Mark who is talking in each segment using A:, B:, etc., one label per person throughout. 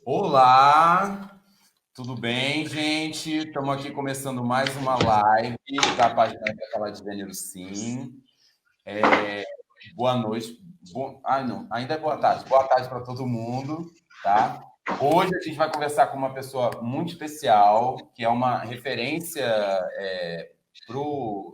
A: Olá, tudo bem, gente? Estamos aqui começando mais uma live da página da Fala de Gênero Sim. Boa noite. Não, ainda é boa tarde. Boa tarde para todo mundo, tá? Hoje a gente vai conversar com uma pessoa muito especial, que é uma referência,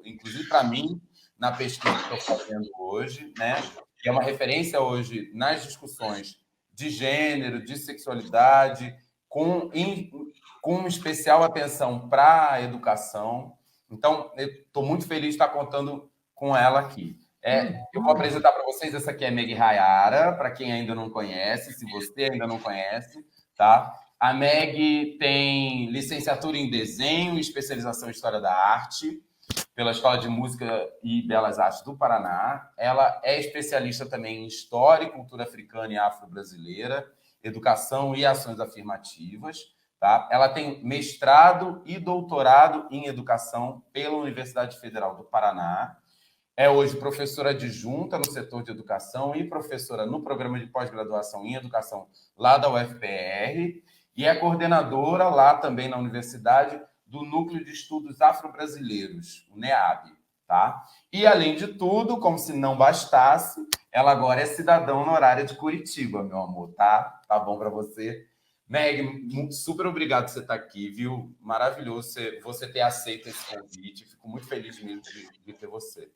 A: inclusive para mim, na pesquisa que estou fazendo hoje, né? Que é uma referência hoje nas discussões de gênero, de sexualidade, com especial atenção para a educação. Então, eu estou muito feliz de estar contando com ela aqui. Eu vou apresentar para vocês, essa aqui é a Meg Hayara, para quem ainda não conhece, se você ainda não conhece, tá? A Meg tem licenciatura em desenho e especialização em História da Arte pela Escola de Música e Belas Artes do Paraná. Ela é especialista também em História e Cultura Africana e Afro-Brasileira, Educação e Ações Afirmativas. Tá? Ela tem mestrado e doutorado em Educação pela Universidade Federal do Paraná. É hoje professora adjunta no setor de educação e professora no programa de pós-graduação em educação lá da UFPR e é coordenadora lá também na universidade do Núcleo de Estudos Afro-Brasileiros, o NEAB. Tá? E, além de tudo, como se não bastasse, ela agora é cidadã honorária de Curitiba, meu amor, tá? Tá bom para você? Meg, super obrigado por você estar aqui, viu? Maravilhoso você ter aceito esse convite. Fico muito feliz mesmo de ter você.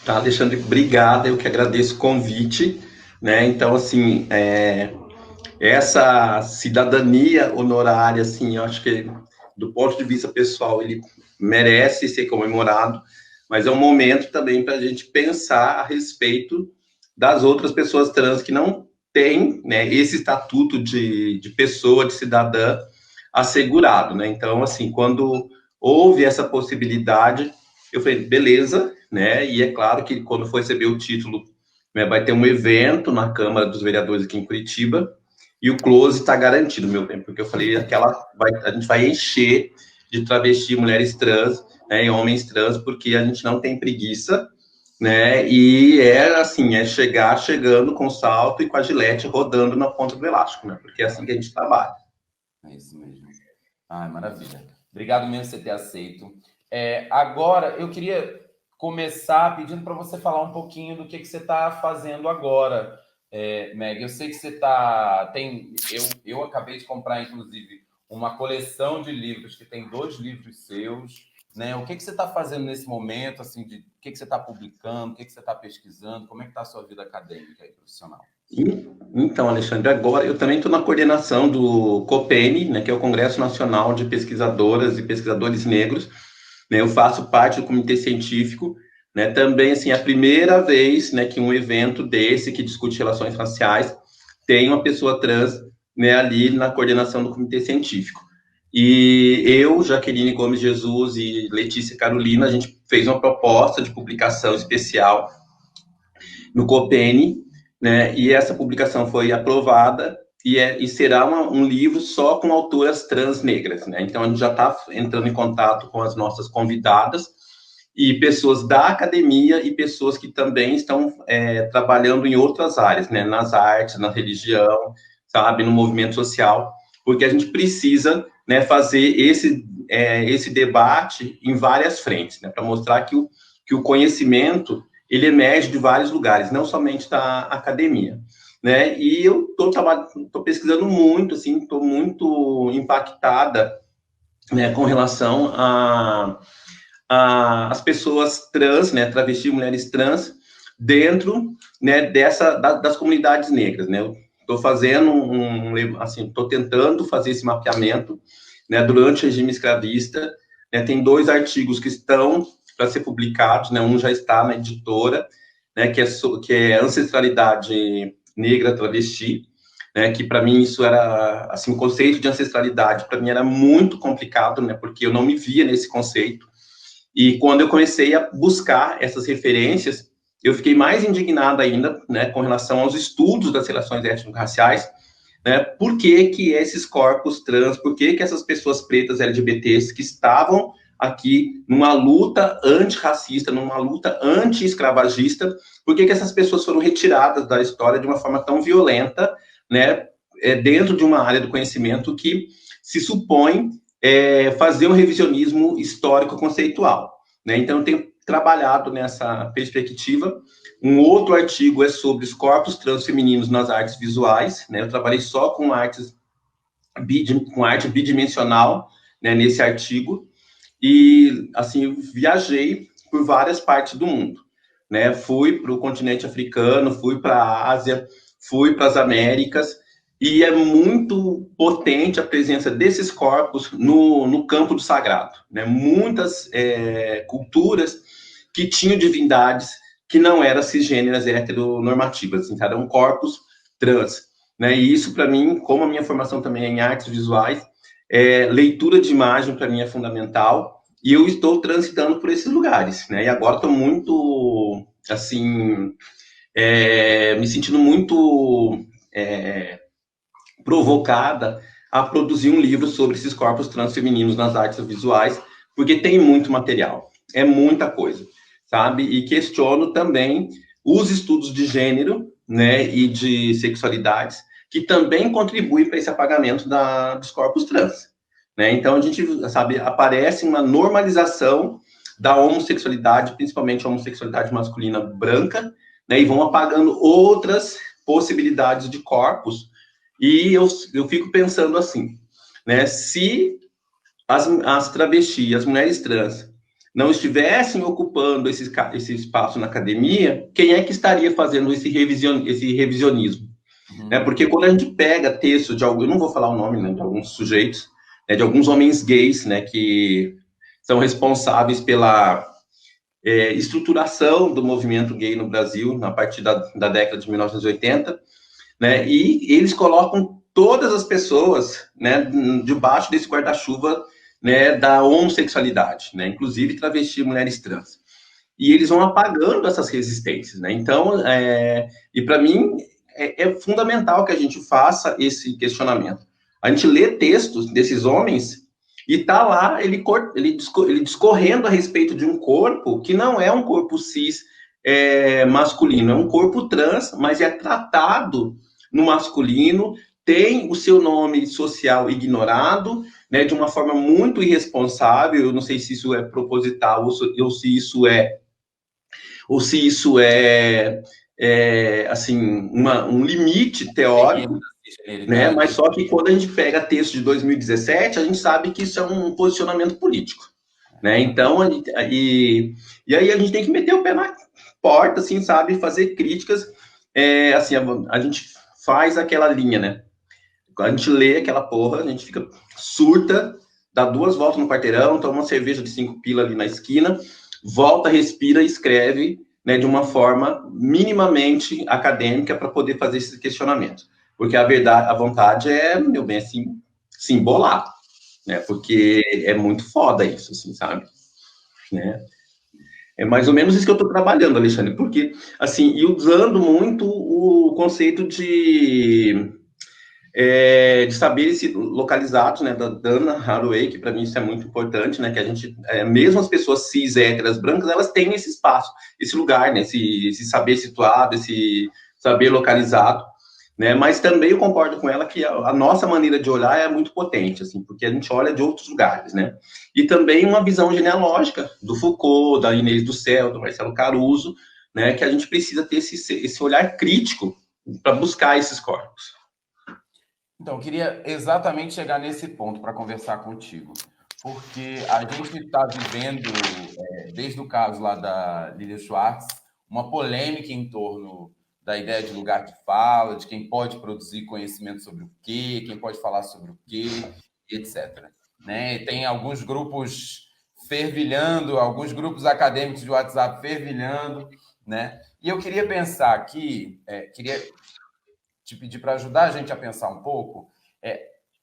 B: Tá, Alexandre, obrigado, eu que agradeço o convite, né? Então, assim, essa cidadania honorária, assim, eu acho que, do ponto de vista pessoal, ele merece ser comemorado, mas é um momento também para a gente pensar a respeito das outras pessoas trans que não têm, né, esse estatuto de pessoa, de cidadã assegurado, né? Então, assim, quando houve essa possibilidade, eu falei, beleza, né? E é claro que quando for receber o título, né, vai ter um evento na Câmara dos Vereadores aqui em Curitiba, e o close está garantido, meu bem, porque eu falei, a gente vai encher de travesti, mulheres trans, né, e homens trans, porque a gente não tem preguiça, né? E assim, chegando com salto e com a gilete rodando na ponta do elástico, né? Porque é assim que a gente trabalha.
A: É isso mesmo. Ai, maravilha. Obrigado mesmo por você ter aceito. Agora, eu queria começar pedindo para você falar um pouquinho do que você está fazendo agora, Meg. Eu sei que você eu acabei de comprar, inclusive, uma coleção de livros que tem 2 livros seus. Né? O que você está fazendo nesse momento? Assim, o que você está publicando? O que você está pesquisando? Como é que está a sua vida acadêmica e profissional?
B: Então, Alexandre, agora eu também estou na coordenação do COPENE, né, que é o Congresso Nacional de Pesquisadoras e Pesquisadores Negros, né, eu faço parte do comitê científico, né, também, assim, a primeira vez, né, que um evento desse, que discute relações raciais, tem uma pessoa trans, né, ali na coordenação do comitê científico. E eu, Jaqueline Gomes Jesus e Letícia Carolina, a gente fez uma proposta de publicação especial no COPENE, né, e essa publicação foi aprovada e será um livro só com autoras trans negras, né? Então a gente já está entrando em contato com as nossas convidadas e pessoas da academia e pessoas que também estão trabalhando em outras áreas, né? Nas artes, na religião, sabe, no movimento social, porque a gente precisa, né, fazer esse debate em várias frentes, né? Para mostrar que o conhecimento ele emerge de vários lugares, não somente da academia, né? E eu estou pesquisando muito, assim, estou muito impactada, né, com relação as pessoas trans, né, travesti, mulheres trans, dentro, né, das comunidades negras, né? Eu estou fazendo estou tentando fazer esse mapeamento, né, durante o regime escravista, né? Tem 2 artigos que estão para ser publicados, né? Um já está na editora, né? Que é Ancestralidade Negra Travesti, né? Que para mim isso era, assim, o conceito de ancestralidade para mim era muito complicado, né? Porque eu não me via nesse conceito. E quando eu comecei a buscar essas referências, eu fiquei mais indignado ainda, né? Com relação aos estudos das relações étnico-raciais, né? Por que esses corpos trans, por que essas pessoas pretas LGBTs que estavam aqui numa luta antirracista, numa luta anti-escravagista, por que essas pessoas foram retiradas da história de uma forma tão violenta, né? dentro de uma área do conhecimento que se supõe fazer um revisionismo histórico-conceitual, né? Então, eu tenho trabalhado nessa perspectiva. Um outro artigo é sobre os corpos transfemininos nas artes visuais, né? Eu trabalhei só com arte bidimensional, né, nesse artigo, e, assim, viajei por várias partes do mundo, né? Fui para o continente africano, fui para a Ásia, fui para as Américas, e é muito potente a presença desses corpos no campo do sagrado, né? Muitas culturas que tinham divindades que não eram cisgêneras heteronormativas, assim, eram corpos trans, né? E isso, para mim, como a minha formação também é em artes visuais, leitura de imagem, para mim, é fundamental, e eu estou transitando por esses lugares, né? E agora estou muito, assim, me sentindo muito provocada a produzir um livro sobre esses corpos transfemininos nas artes visuais, porque tem muito material, é muita coisa, sabe? E questiono também os estudos de gênero, né, e de sexualidades, que também contribuem para esse apagamento dos corpos trans, né? Então, a gente, sabe, aparece uma normalização da homossexualidade, principalmente a homossexualidade masculina branca, né, e vão apagando outras possibilidades de corpos. E eu fico pensando assim, né? Se as travestis, as mulheres trans, não estivessem ocupando esse espaço na academia, quem é que estaria fazendo esse revisionismo? Né? Porque quando a gente pega texto de algum, eu não vou falar o nome, né, de alguns sujeitos, né, de alguns homens gays, né, que são responsáveis pela estruturação do movimento gay no Brasil, a partir da década de 1980, né? E eles colocam todas as pessoas, né, debaixo desse guarda-chuva, né, da homossexualidade, né, inclusive travesti, mulheres trans. E eles vão apagando essas resistências, né? Então, e para mim é fundamental que a gente faça esse questionamento. A gente lê textos desses homens e tá lá ele discorrendo a respeito de um corpo que não é um corpo cis masculino, é um corpo trans, mas é tratado no masculino, tem o seu nome social ignorado, né, de uma forma muito irresponsável. Eu não sei se isso é proposital ou se isso é assim, um limite teórico, né? Mas só que quando a gente pega texto de 2017, a gente sabe que isso é um posicionamento político, né? Então, e aí a gente tem que meter o pé na porta, assim, sabe? Fazer críticas, assim, a gente faz aquela linha, né? A gente lê aquela porra, a gente fica surta, dá 2 voltas no quarteirão, toma uma cerveja de 5 pila ali na esquina, volta, respira e escreve, né, de uma forma minimamente acadêmica para poder fazer esses questionamentos. Porque a verdade, a vontade é, meu bem, assim, se embolar, né? Porque é muito foda isso, assim, sabe? Né? É mais ou menos isso que eu estou trabalhando, Alexandre, porque, assim, e usando muito o conceito de saberes localizados, né, da Dana Haraway, que para mim isso é muito importante, né, que a gente, mesmo as pessoas cis, héteras, brancas, elas têm esse espaço, esse lugar, né, esse saber situado, esse saber localizado, né, mas também eu concordo com ela que a nossa maneira de olhar é muito potente, assim, porque a gente olha de outros lugares, né, e também uma visão genealógica do Foucault, da Inês do Céu, do Marcelo Caruso, né, que a gente precisa ter esse olhar crítico para buscar esses corpos.
A: Então, eu queria exatamente chegar nesse ponto para conversar contigo, porque a gente está vivendo, desde o caso lá da Lilia Schwartz, uma polêmica em torno da ideia de lugar de fala, de quem pode produzir conhecimento sobre o quê, quem pode falar sobre o quê, etc. Né? E tem alguns grupos fervilhando, alguns grupos acadêmicos de WhatsApp fervilhando, né? E eu queria pensar aqui, queria te pedir para ajudar a gente a pensar um pouco,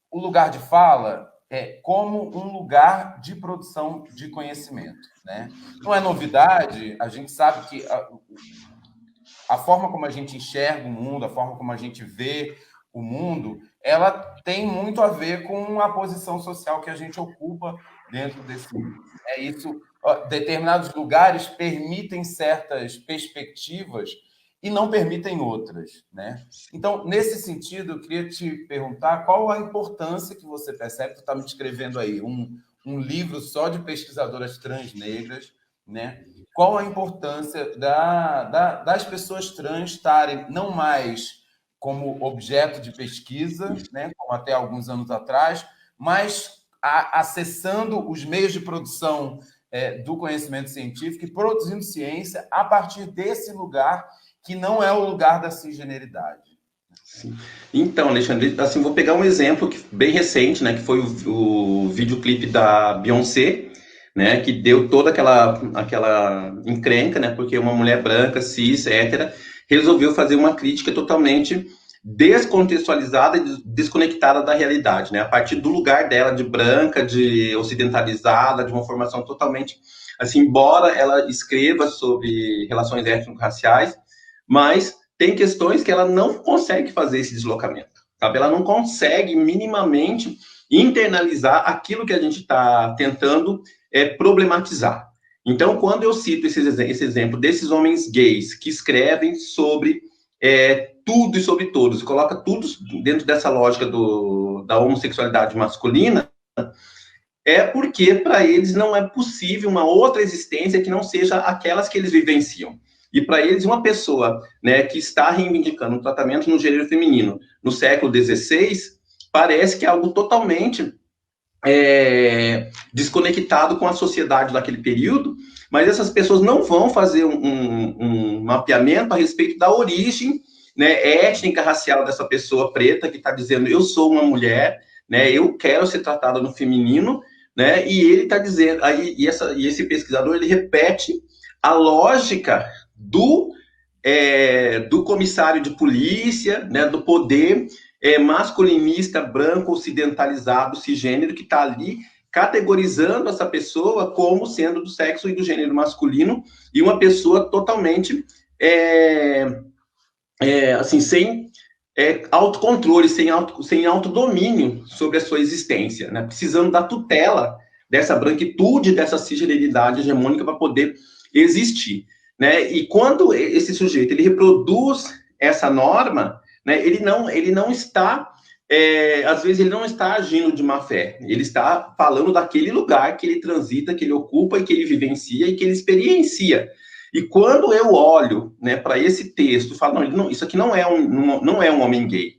A: o lugar de fala é como um lugar de produção de conhecimento, né? Não é novidade, a gente sabe que a forma como a gente enxerga o mundo, a forma como a gente vê o mundo, ela tem muito a ver com a posição social que a gente ocupa dentro desse mundo. É isso, determinados lugares permitem certas perspectivas e não permitem outras, né? Então, nesse sentido, eu queria te perguntar qual a importância que você percebe, tu está me descrevendo aí um livro só de pesquisadoras trans negras, né? Qual a importância das pessoas trans estarem não mais como objeto de pesquisa, né? Como até alguns anos atrás, mas acessando os meios de produção do conhecimento científico e produzindo ciência a partir desse lugar que não é o lugar da cisgeneridade.
B: Sim. Então, Alexandre, assim, vou pegar um exemplo bem recente, né, que foi o videoclipe da Beyoncé, né, que deu toda aquela encrenca, né, porque uma mulher branca, cis, hétera, resolveu fazer uma crítica totalmente descontextualizada e desconectada da realidade, né, a partir do lugar dela de branca, de ocidentalizada, de uma formação totalmente, assim, embora ela escreva sobre relações étnico-raciais, mas tem questões que ela não consegue fazer esse deslocamento, sabe? Ela não consegue minimamente internalizar aquilo que a gente está tentando problematizar. Então, quando eu cito esse exemplo desses homens gays que escrevem sobre tudo e sobre todos, e coloca tudo dentro dessa lógica da homossexualidade masculina, é porque para eles não é possível uma outra existência que não seja aquelas que eles vivenciam. E para eles, uma pessoa, né, que está reivindicando um tratamento no gênero feminino no século XVI, parece que é algo totalmente desconectado com a sociedade daquele período, mas essas pessoas não vão fazer um mapeamento a respeito da origem, né, étnica, racial dessa pessoa preta que está dizendo, eu sou uma mulher, né, eu quero ser tratada no feminino, né, e ele está dizendo, e esse pesquisador, ele repete a lógica do comissário de polícia, né, do poder masculinista, branco, ocidentalizado, cisgênero, que está ali categorizando essa pessoa como sendo do sexo e do gênero masculino, e uma pessoa totalmente, assim, sem autocontrole, sem autodomínio sobre a sua existência, né, precisando da tutela dessa branquitude, dessa cisgeneridade hegemônica para poder existir. Né? E quando esse sujeito ele reproduz essa norma, né, ele não está, às vezes ele não está agindo de má fé, ele está falando daquele lugar que ele transita, que ele ocupa e que ele vivencia e que ele experiencia. E quando eu olho, né, para esse texto, falo, não, isso aqui não é um homem gay,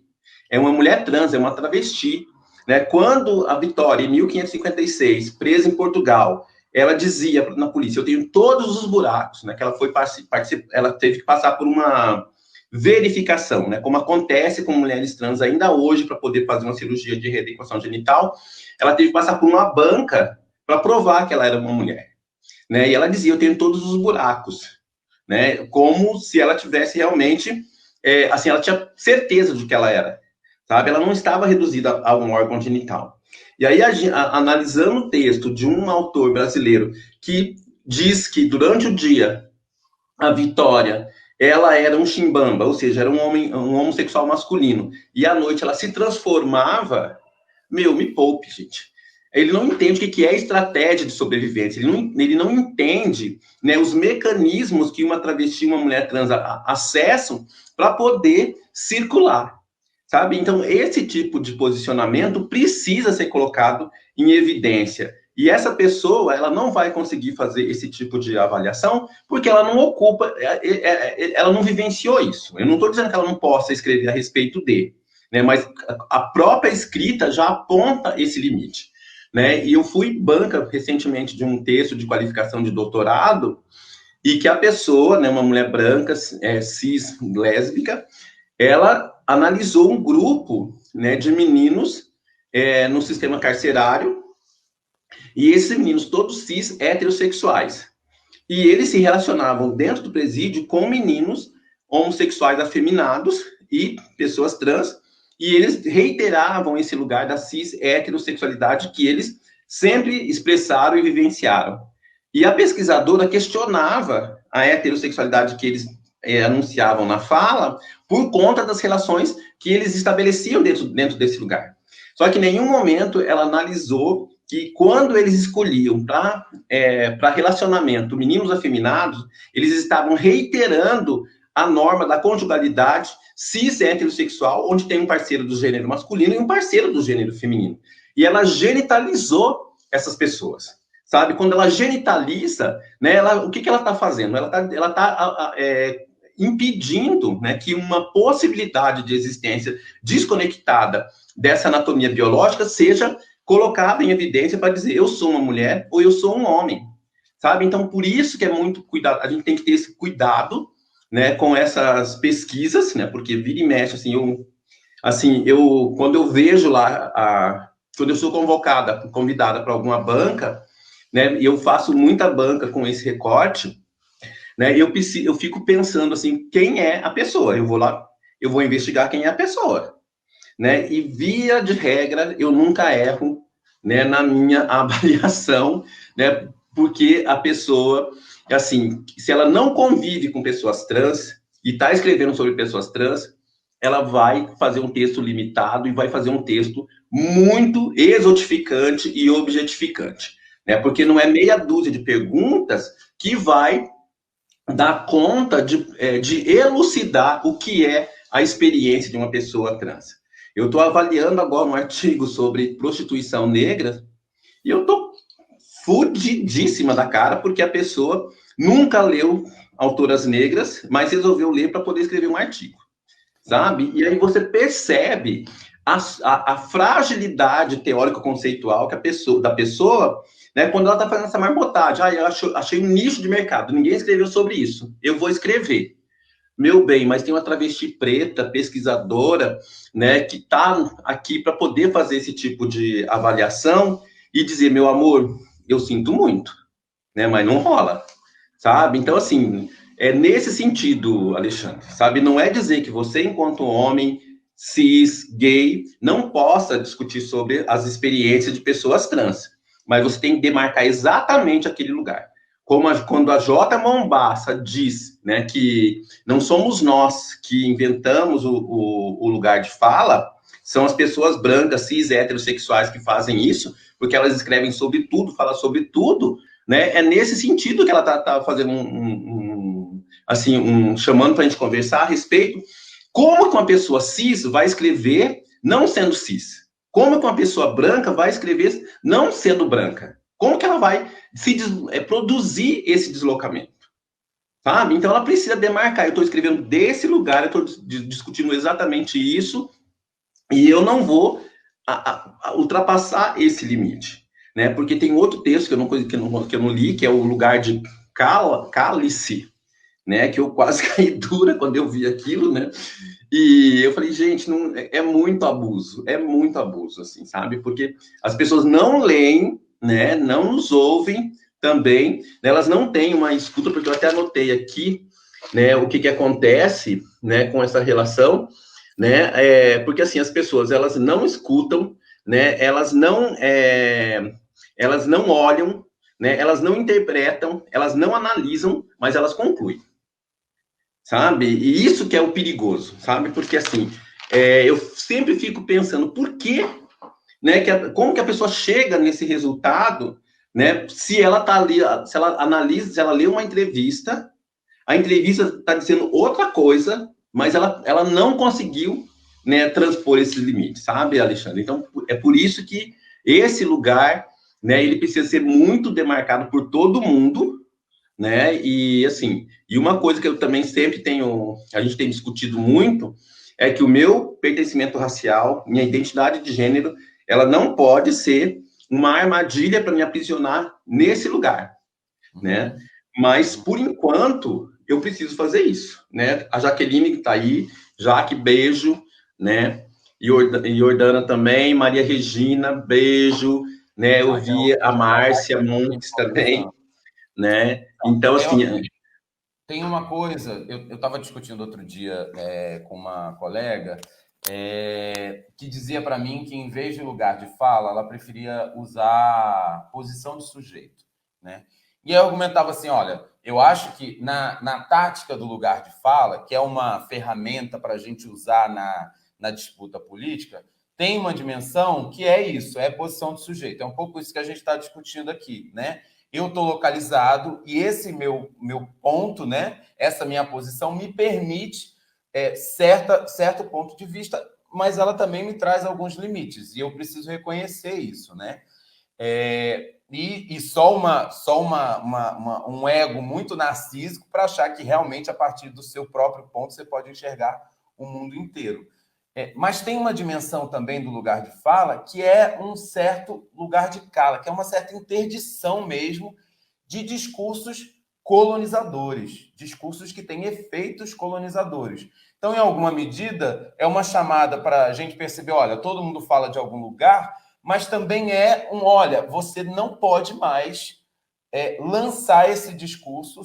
B: é uma mulher trans, é uma travesti. Né? Quando a Vitória, em 1556, presa em Portugal, ela dizia na polícia, eu tenho todos os buracos, né, que ela teve que passar por uma verificação, né, como acontece com mulheres trans ainda hoje, para poder fazer uma cirurgia de readequação genital, ela teve que passar por uma banca para provar que ela era uma mulher, né, e ela dizia, eu tenho todos os buracos, né, como se ela tivesse realmente, assim, ela tinha certeza de que ela era, sabe, ela não estava reduzida a um órgão genital. E aí, analisando o texto de um autor brasileiro que diz que durante o dia a Vitória, ela era um chimbamba, ou seja, era um homossexual masculino, e à noite ela se transformava, me poupe, gente. Ele não entende o que é estratégia de sobrevivência, ele não entende, né, os mecanismos que uma travesti, uma mulher trans acessam para poder circular. Sabe? Então, esse tipo de posicionamento precisa ser colocado em evidência. E essa pessoa, ela não vai conseguir fazer esse tipo de avaliação porque ela não ocupa, ela não vivenciou isso. Eu não estou dizendo que ela não possa escrever a respeito de, né? Mas a própria escrita já aponta esse limite. Né? E eu fui banca recentemente de um texto de qualificação de doutorado e que a pessoa, né, uma mulher branca, cis, lésbica, ela analisou um grupo, né, de meninos no sistema carcerário, e esses meninos todos cis, heterossexuais. E eles se relacionavam dentro do presídio com meninos homossexuais afeminados e pessoas trans, e eles reiteravam esse lugar da cis heterossexualidade que eles sempre expressaram e vivenciaram. E a pesquisadora questionava a heterossexualidade que eles anunciavam na fala por conta das relações que eles estabeleciam dentro desse lugar. Só que em nenhum momento ela analisou que quando eles escolhiam para relacionamento meninos afeminados, eles estavam reiterando a norma da conjugalidade cis heterossexual, onde tem um parceiro do gênero masculino e um parceiro do gênero feminino. E ela genitalizou essas pessoas, sabe? Quando ela genitaliza, né, o que ela está fazendo? Ela está impedindo, né, que uma possibilidade de existência desconectada dessa anatomia biológica seja colocada em evidência para dizer eu sou uma mulher ou eu sou um homem, sabe? Então, por isso que é muito cuidado, a gente tem que ter esse cuidado, né, com essas pesquisas, né, porque vira e mexe, quando eu vejo lá, quando eu sou convidada para alguma banca, né, e eu faço muita banca com esse recorte, né, eu fico pensando assim, quem é a pessoa? Eu vou lá, eu vou investigar quem é a pessoa, né, e via de regra, eu nunca erro, né, na minha avaliação, né, porque a pessoa, assim, se ela não convive com pessoas trans e está escrevendo sobre pessoas trans, ela vai fazer um texto limitado e vai fazer um texto muito exotificante e objetificante, né, porque não é meia dúzia de perguntas que vai dar conta de elucidar o que é a experiência de uma pessoa trans. Eu estou avaliando agora um artigo sobre prostituição negra e eu estou fudidíssima da cara porque a pessoa nunca leu autoras negras, mas resolveu ler para poder escrever um artigo, sabe? E aí você percebe a fragilidade teórico-conceitual da pessoa, né, quando ela está fazendo essa marmotagem. Eu achei um nicho de mercado, ninguém escreveu sobre isso, eu vou escrever. Meu bem, mas tem uma travesti preta, pesquisadora, né, que está aqui para poder fazer esse tipo de avaliação e dizer, meu amor, eu sinto muito, né, mas não rola, sabe? Então, assim, é nesse sentido, Alexandre, sabe? Não é dizer que você, enquanto homem, cis, gay, não possa discutir sobre as experiências de pessoas trans, mas você tem que demarcar exatamente aquele lugar. Quando a J. Mombassa diz, né, que não somos nós que inventamos o lugar de fala, são as pessoas brancas, cis, heterossexuais que fazem isso, porque elas escrevem sobre tudo, falam sobre tudo, né? É nesse sentido que ela tá fazendo chamando para a gente conversar a respeito. Como que uma pessoa cis vai escrever não sendo cis? Como que uma pessoa branca vai escrever não sendo branca? Como que ela vai produzir esse deslocamento? Sabe? Então ela precisa demarcar. Eu estou escrevendo desse lugar, eu estou discutindo exatamente isso, e eu não vou ultrapassar esse limite, né? Porque tem outro texto que eu não li, que é o lugar de cálice, né? Que eu quase caí dura quando eu vi aquilo, né? E eu falei, gente, não, é muito abuso, assim, sabe? Porque as pessoas não leem, né? Não nos ouvem também, né? Elas não têm uma escuta, porque eu até anotei aqui, né? O que acontece, né? Com essa relação, né? Porque assim as pessoas elas não escutam, né? Elas não olham, né? Elas não interpretam, elas não analisam, mas elas concluem, sabe? E isso que é o perigoso, sabe? Porque assim eu sempre fico pensando por que, né? Como que a pessoa chega nesse resultado, né? Se ela tá ali, se ela analisa, se ela lê uma entrevista, a entrevista está dizendo outra coisa, mas ela não conseguiu, né, transpor esses limites, sabe, Alexandre? Então, é por isso que esse lugar, né, ele precisa ser muito demarcado por todo mundo, né, e assim, e uma coisa que eu também sempre a gente tem discutido muito, é que o meu pertencimento racial, minha identidade de gênero, ela não pode ser uma armadilha para me aprisionar nesse lugar, né? Mas, por enquanto, eu preciso fazer isso, né? A Jaqueline que está aí, Jaque, beijo, né? E Jordana também, Maria Regina, beijo, né? Eu vi a Márcia Montes também, né? Então, assim...
A: Tem uma coisa, eu estava discutindo outro dia com uma colega que dizia para mim que, em vez de lugar de fala, ela preferia usar posição de sujeito, né? E eu argumentava assim, olha, eu acho que na tática do lugar de fala, que é uma ferramenta para a gente usar na disputa política, tem uma dimensão que é isso, é posição de sujeito. É um pouco isso que a gente está discutindo aqui, né? eu estou localizado e esse meu ponto, né, essa minha posição me permite certo ponto de vista, mas ela também me traz alguns limites, e eu preciso reconhecer isso, né? E só um ego muito narcísico para achar que realmente, a partir do seu próprio ponto, você pode enxergar o mundo inteiro. Mas tem uma dimensão também do lugar de fala, que é um certo lugar de cala, que é uma certa interdição mesmo de discursos colonizadores, discursos que têm efeitos colonizadores. Então, em alguma medida, é uma chamada para a gente perceber, olha, todo mundo fala de algum lugar, mas também olha, você não pode mais lançar esse discurso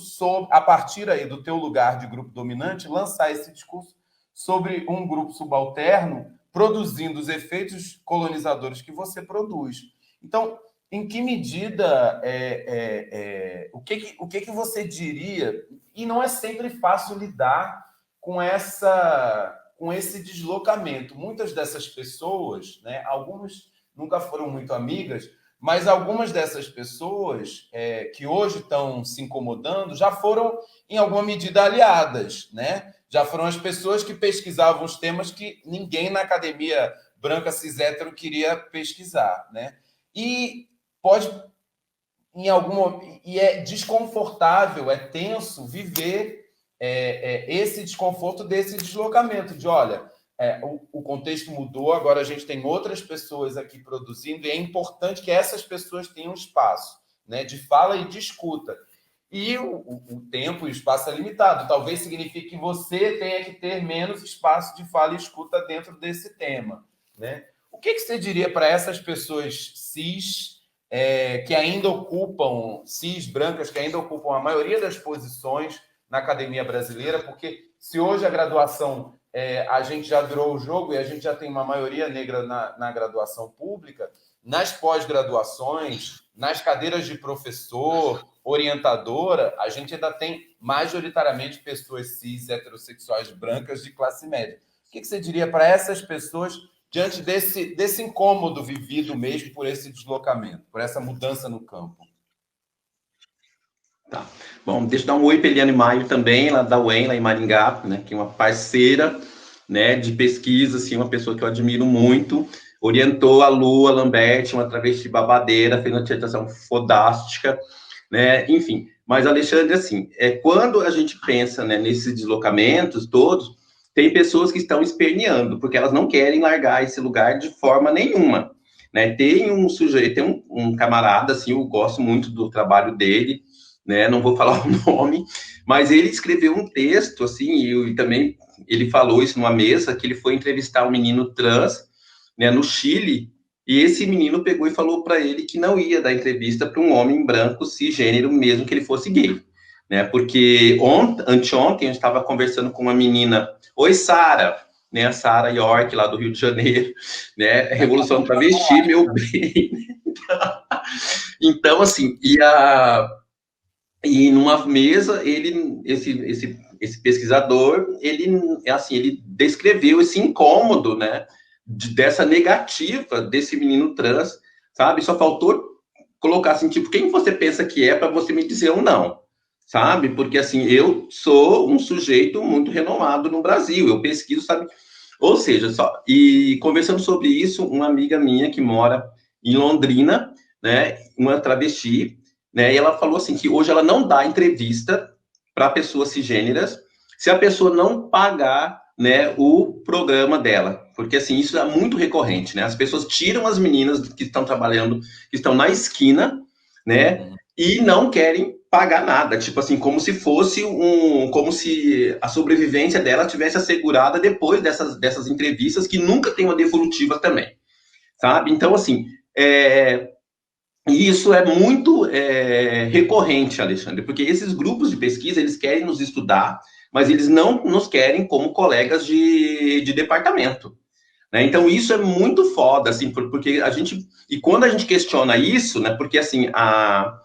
A: a partir aí do teu lugar de grupo dominante, lançar esse discurso sobre um grupo subalterno, produzindo os efeitos colonizadores que você produz. Então, em que medida, o que você diria? E não é sempre fácil lidar com esse deslocamento. Muitas dessas pessoas, né, algumas nunca foram muito amigas, mas algumas dessas pessoas que hoje estão se incomodando já foram, em alguma medida, aliadas, né? Já foram as pessoas que pesquisavam os temas que ninguém na academia branca cis hétero queria pesquisar, né? E pode, e é desconfortável, é tenso viver esse desconforto desse deslocamento, de olha, o contexto mudou, agora a gente tem outras pessoas aqui produzindo, e é importante que essas pessoas tenham espaço, né, de fala e de escuta. E o tempo e o espaço é limitado. Talvez signifique que você tenha que ter menos espaço de fala e escuta dentro desse tema, né? O que você diria para essas pessoas cis, que ainda ocupam, cis brancas, que ainda ocupam a maioria das posições na academia brasileira? Porque se hoje a graduação, a gente já virou o jogo e a gente já tem uma maioria negra na graduação pública, nas pós-graduações, nas cadeiras de professor, orientadora, a gente ainda tem majoritariamente pessoas cis, heterossexuais, brancas, de classe média. O que você diria para essas pessoas diante desse incômodo vivido mesmo por esse deslocamento, por essa mudança no campo?
B: Tá. Bom, deixa eu dar um oi para Eliane Maio também, lá da UEM, lá em Maringá, né, que é uma parceira, né, de pesquisa, assim, uma pessoa que eu admiro muito, orientou a Lua Lambert, uma travesti babadeira, fez uma dissertação fodástica, né, enfim. Mas, Alexandre, assim, quando a gente pensa, né, nesses deslocamentos todos, tem pessoas que estão esperneando, porque elas não querem largar esse lugar de forma nenhuma, né? Tem um sujeito, tem um camarada, assim, eu gosto muito do trabalho dele, né, não vou falar o nome, mas ele escreveu um texto, assim, e também ele falou isso numa mesa, que ele foi entrevistar um menino trans, né, no Chile, e esse menino pegou e falou para ele que não ia dar entrevista para um homem branco cisgênero, mesmo que ele fosse gay, né, porque anteontem a gente estava conversando com uma menina, oi Sara, né, a Sara York, lá do Rio de Janeiro, né, Revolução Travesti, meu bem, então, assim, e numa mesa, esse pesquisador, ele descreveu esse incômodo, né, dessa negativa desse menino trans, sabe? Só faltou colocar assim, tipo, quem você pensa que é para você me dizer um não, sabe? Porque, assim, eu sou um sujeito muito renomado no Brasil, eu pesquiso, sabe? Ou seja, e conversando sobre isso, uma amiga minha que mora em Londrina, né, uma travesti, né, e ela falou assim, que hoje ela não dá entrevista para pessoas cisgêneras se a pessoa não pagar, né, o programa dela, porque, assim, isso é muito recorrente, né, as pessoas tiram as meninas que estão trabalhando, que estão na esquina, né, e não querem pagar nada, tipo assim, como se a sobrevivência dela tivesse assegurada depois dessas entrevistas, que nunca tem uma devolutiva também, sabe? Então, assim, e isso é muito recorrente, Alexandre, porque esses grupos de pesquisa, eles querem nos estudar, mas eles não nos querem como colegas de departamento, né? Então, isso é muito foda, assim, porque e quando a gente questiona isso, né, porque, assim, a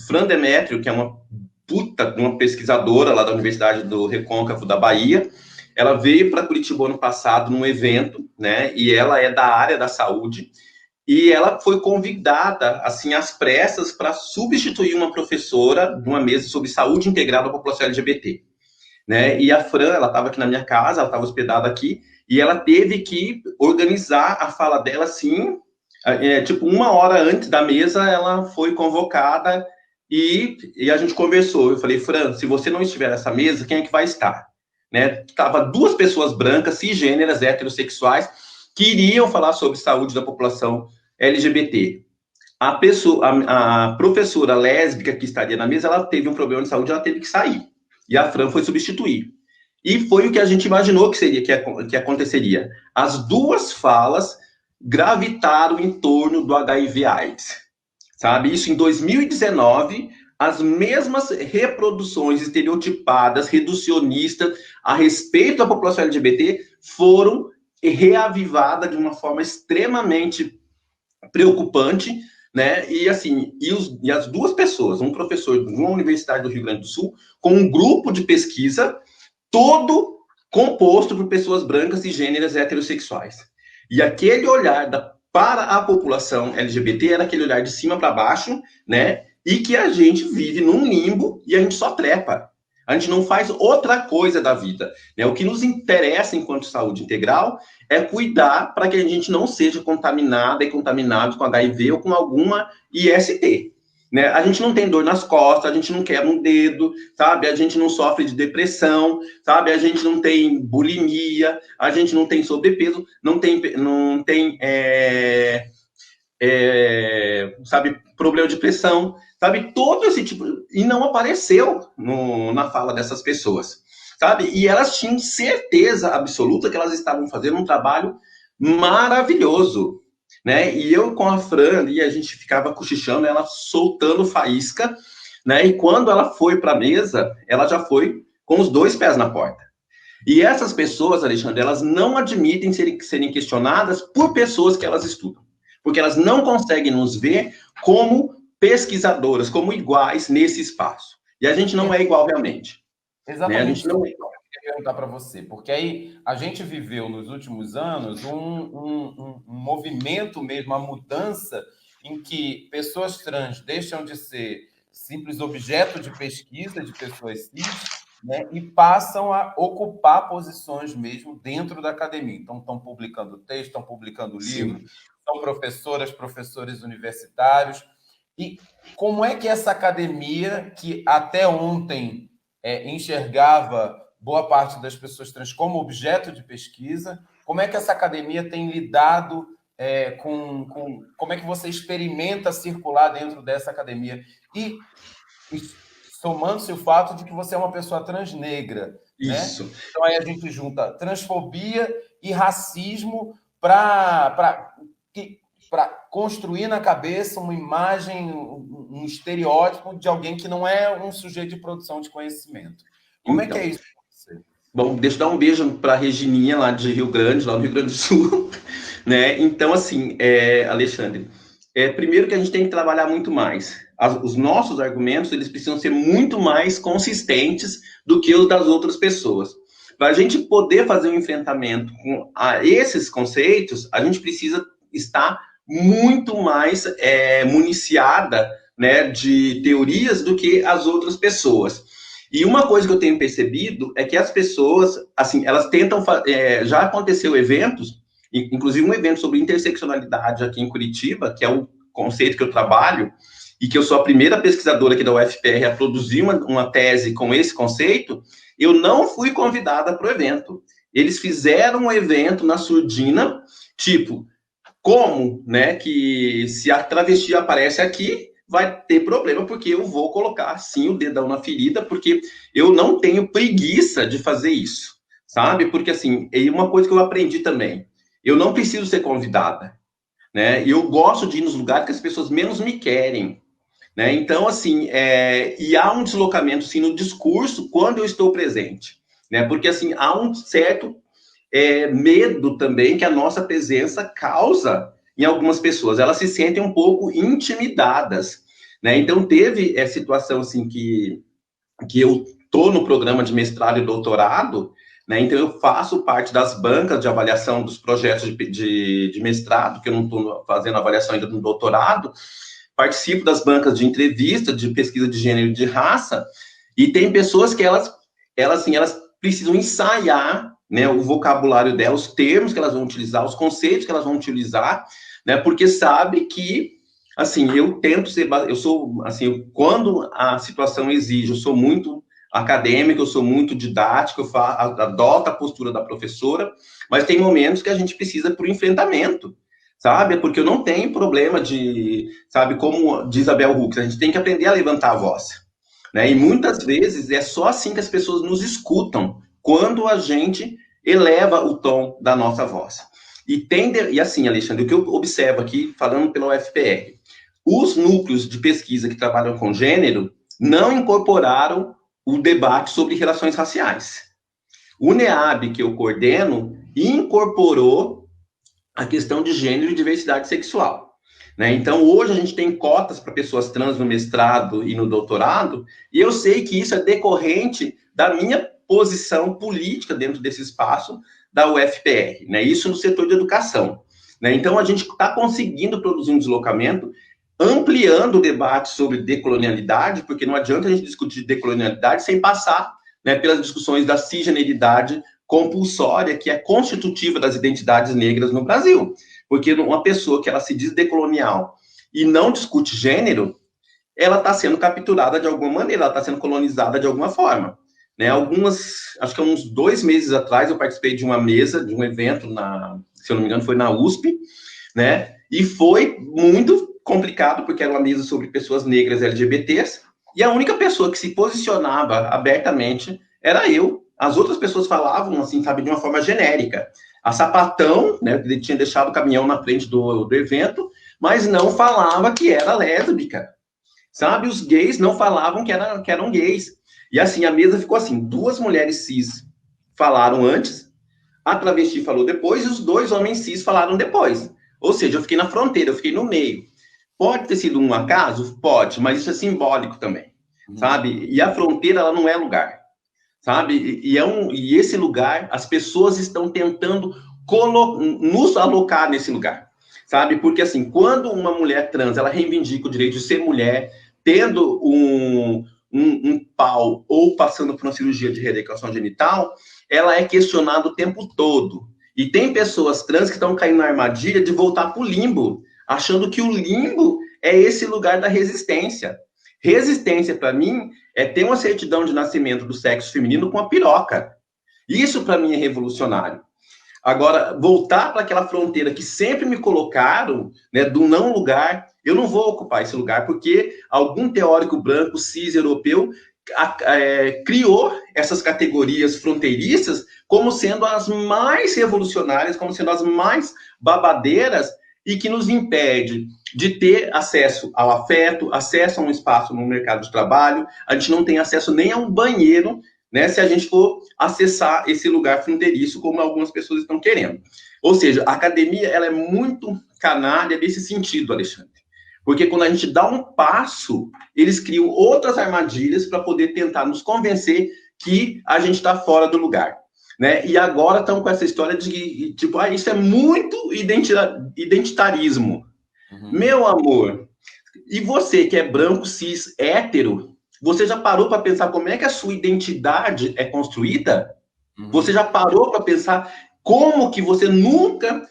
B: Fran Demétrio, que é uma pesquisadora lá da Universidade do Recôncavo da Bahia, ela veio para Curitiba ano passado num evento, né, e ela é da área da saúde, e ela foi convidada, assim, às pressas, para substituir uma professora de uma mesa sobre saúde integral da população LGBT, né? E a Fran, ela estava aqui na minha casa, ela estava hospedada aqui, e ela teve que organizar a fala dela, assim, tipo, 1 hora antes da mesa, ela foi convocada e a gente conversou. Eu falei, Fran, se você não estiver nessa mesa, quem é que vai estar? Né? Tava 2 pessoas brancas, cisgêneras, heterossexuais, que iriam falar sobre saúde da população LGBT. A professora lésbica que estaria na mesa, ela teve um problema de saúde, ela teve que sair. E a Fran foi substituir. E foi o que a gente imaginou que aconteceria. As 2 falas gravitaram em torno do HIV/AIDS, sabe? Isso em 2019, as mesmas reproduções estereotipadas, reducionistas, a respeito da população LGBT, foram reavivadas de uma forma extremamente preocupante, né? E assim, e as 2 pessoas, um professor de uma universidade do Rio Grande do Sul, com um grupo de pesquisa, todo composto por pessoas brancas e gêneras heterossexuais. E aquele olhar para a população LGBT era aquele olhar de cima para baixo, né? E que a gente vive num limbo e a gente só trepa. A gente não faz outra coisa da vida, né? O que nos interessa enquanto saúde integral é cuidar para que a gente não seja contaminada e contaminado com HIV ou com alguma IST. Né? A gente não tem dor nas costas, a gente não quebra um dedo, sabe? A gente não sofre de depressão, sabe? A gente não tem bulimia, a gente não tem sobrepeso, não tem sabe, problema de pressão, sabe? Todo esse tipo... E não apareceu na fala dessas pessoas, sabe? E elas tinham certeza absoluta que elas estavam fazendo um trabalho maravilhoso, né? E eu com a Fran ali, a gente ficava cochichando, ela soltando faísca, né? E quando ela foi para a mesa, ela já foi com os 2 pés na porta. E essas pessoas, Alexandre, elas não admitem serem questionadas por pessoas que elas estudam, porque elas não conseguem nos ver como pesquisadoras, como iguais nesse espaço. E a gente não é igual realmente.
A: Exatamente.
B: Né? A gente não é igual.
A: Eu queria perguntar para você, porque aí a gente viveu nos últimos anos um movimento mesmo, uma mudança em que pessoas trans deixam de ser simples objeto de pesquisa de pessoas cis, né, e passam a ocupar posições mesmo dentro da academia. Então, estão publicando texto, estão publicando livro, são professoras, professores universitários. E como é que essa academia, que até ontem enxergava boa parte das pessoas trans como objeto de pesquisa, como é que essa academia tem lidado como é que você experimenta circular dentro dessa academia? E somando-se o fato de que você é uma pessoa transnegra.
B: Isso.
A: Né? Então, aí a gente junta transfobia e racismo para construir na cabeça uma imagem, um estereótipo de alguém que não é um sujeito de produção de conhecimento. Como é que é isso para você?
B: Bom, deixa eu dar um beijo para a Regininha, lá de Rio Grande, lá no Rio Grande do Sul. Né? Então, assim, Alexandre, primeiro que a gente tem que trabalhar muito mais. Os nossos argumentos, eles precisam ser muito mais consistentes do que os das outras pessoas. Para a gente poder fazer um enfrentamento com esses conceitos, a gente precisa estar muito mais municiada, né, de teorias do que as outras pessoas. E uma coisa que eu tenho percebido é que as pessoas, assim, elas tentam... já aconteceu eventos, inclusive um evento sobre interseccionalidade aqui em Curitiba, que é um conceito que eu trabalho, e que eu sou a primeira pesquisadora aqui da UFPR a produzir uma tese com esse conceito, eu não fui convidada para o evento. Eles fizeram um evento na surdina, tipo, como, né, que se a travesti aparece aqui, vai ter problema, porque eu vou colocar, sim, o dedão na ferida, porque eu não tenho preguiça de fazer isso, sabe? Porque, assim, é uma coisa que eu aprendi também, eu não preciso ser convidada, né? Eu gosto de ir nos lugares que as pessoas menos me querem, né? Então, assim, e há um deslocamento, sim, no discurso quando eu estou presente, né? Porque, assim, há um certo medo também que a nossa presença causa em algumas pessoas. Elas se sentem um pouco intimidadas, né? Então, teve situação, assim, que eu estou no programa de mestrado e doutorado, né? Então, eu faço parte das bancas de avaliação dos projetos de mestrado, que eu não estou fazendo avaliação ainda no doutorado, participo das bancas de entrevista, de pesquisa de gênero e de raça, e tem pessoas que elas precisam ensaiar, né, o vocabulário delas, os termos que elas vão utilizar, os conceitos que elas vão utilizar, né, porque sabe que, assim, eu sou, assim, quando a situação exige, eu sou muito acadêmico, eu sou muito didático, eu adoto a postura da professora, mas tem momentos que a gente precisa para o enfrentamento, sabe? Porque eu não tenho problema sabe, como diz a Bell Hooks, a gente tem que aprender a levantar a voz, né? E muitas vezes é só assim que as pessoas nos escutam, quando a gente eleva o tom da nossa voz. E assim, Alexandre, o que eu observo aqui, falando pela UFPR, os núcleos de pesquisa que trabalham com gênero não incorporaram o debate sobre relações raciais. O NEAB, que eu coordeno, incorporou a questão de gênero e diversidade sexual, né? Então, hoje a gente tem cotas para pessoas trans no mestrado e no doutorado, e eu sei que isso é decorrente da minha posição política dentro desse espaço da UFPR, né? Isso no setor de educação, né? Então, a gente está conseguindo produzir um deslocamento, ampliando o debate sobre decolonialidade, porque não adianta a gente discutir decolonialidade sem passar, né, pelas discussões da cisgeneridade compulsória, que é constitutiva das identidades negras no Brasil. Porque uma pessoa que ela se diz decolonial e não discute gênero, ela está sendo capturada de alguma maneira, ela está sendo colonizada de alguma forma, né? Acho que há uns 2 meses atrás, eu participei de uma mesa, de um evento, se eu não me engano, foi na USP, né? E foi muito complicado, porque era uma mesa sobre pessoas negras LGBTs, e a única pessoa que se posicionava abertamente era eu. As outras pessoas falavam, assim, sabe, de uma forma genérica. A Sapatão, né, ele tinha deixado o caminhão na frente do evento, mas não falava que era lésbica, sabe? Os gays não falavam que eram gays. E, assim, a mesa ficou assim, 2 mulheres cis falaram antes, a travesti falou depois, e os 2 homens cis falaram depois. Ou seja, eu fiquei na fronteira, eu fiquei no meio. Pode ter sido um acaso? Pode, mas isso é simbólico também, sabe? E a fronteira, ela não é lugar, sabe? E esse lugar, as pessoas estão tentando nos alocar nesse lugar, sabe? Porque, assim, quando uma mulher trans, ela reivindica o direito de ser mulher, tendo um pau ou passando por uma cirurgia de reeducação genital, ela é questionada o tempo todo. E tem pessoas trans que estão caindo na armadilha de voltar para o limbo, achando que o limbo é esse lugar da resistência. Resistência, para mim, é ter uma certidão de nascimento do sexo feminino com a piroca. Isso, para mim, é revolucionário. Agora, voltar para aquela fronteira que sempre me colocaram, né, do não lugar, eu não vou ocupar esse lugar, porque algum teórico branco, cis, europeu, criou essas categorias fronteiriças como sendo as mais revolucionárias, como sendo as mais babadeiras, e que nos impede de ter acesso ao afeto, acesso a um espaço no mercado de trabalho. A gente não tem acesso nem a um banheiro, né, se a gente for acessar esse lugar fronteiriço, como algumas pessoas estão querendo. Ou seja, a academia, ela é muito canalha nesse sentido, Alexandre. Porque quando a gente dá um passo, eles criam outras armadilhas para poder tentar nos convencer que a gente está fora do lugar, né? E agora estão com essa história de que, tipo, isso é muito identitarismo. Meu amor, e você que é branco, cis, hétero, você já parou para pensar como é que a sua identidade é construída? Você já parou para pensar como que você nunca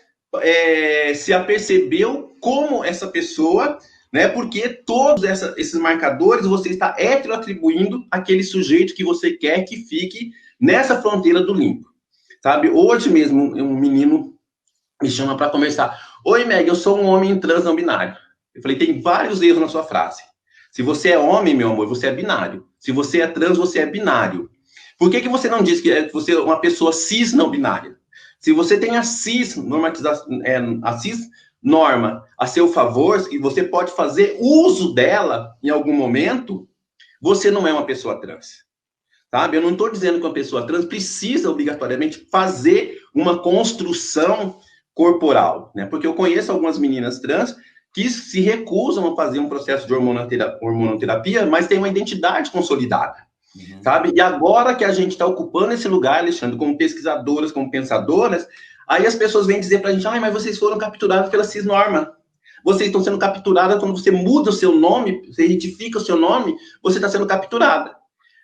B: se apercebeu como essa pessoa, né? Porque todos esses marcadores você está heteroatribuindo àquele sujeito que você quer que fique nessa fronteira do limbo, sabe? Hoje mesmo um menino me chama para conversar. Oi, Meg, eu sou um homem trans não binário. Eu falei, tem vários erros na sua frase. Se você é homem, meu amor, você é binário. Se você é trans, você é binário. Por que você não diz que você é uma pessoa cis não binária? Se você tem a cis norma a seu favor, e você pode fazer uso dela em algum momento, você não é uma pessoa trans. Sabe? Eu não estou dizendo que uma pessoa trans precisa obrigatoriamente fazer uma construção corporal, né? Porque eu conheço algumas meninas trans que se recusam a fazer um processo de hormonoterapia, mas têm uma identidade consolidada. sabe? E agora que a gente está ocupando esse lugar, Alexandre, como pesquisadoras, como pensadoras, aí as pessoas vêm dizer para a gente, mas vocês foram capturados pela cisnorma. Vocês estão sendo capturadas quando você muda o seu nome, você retifica o seu nome, você está sendo capturada.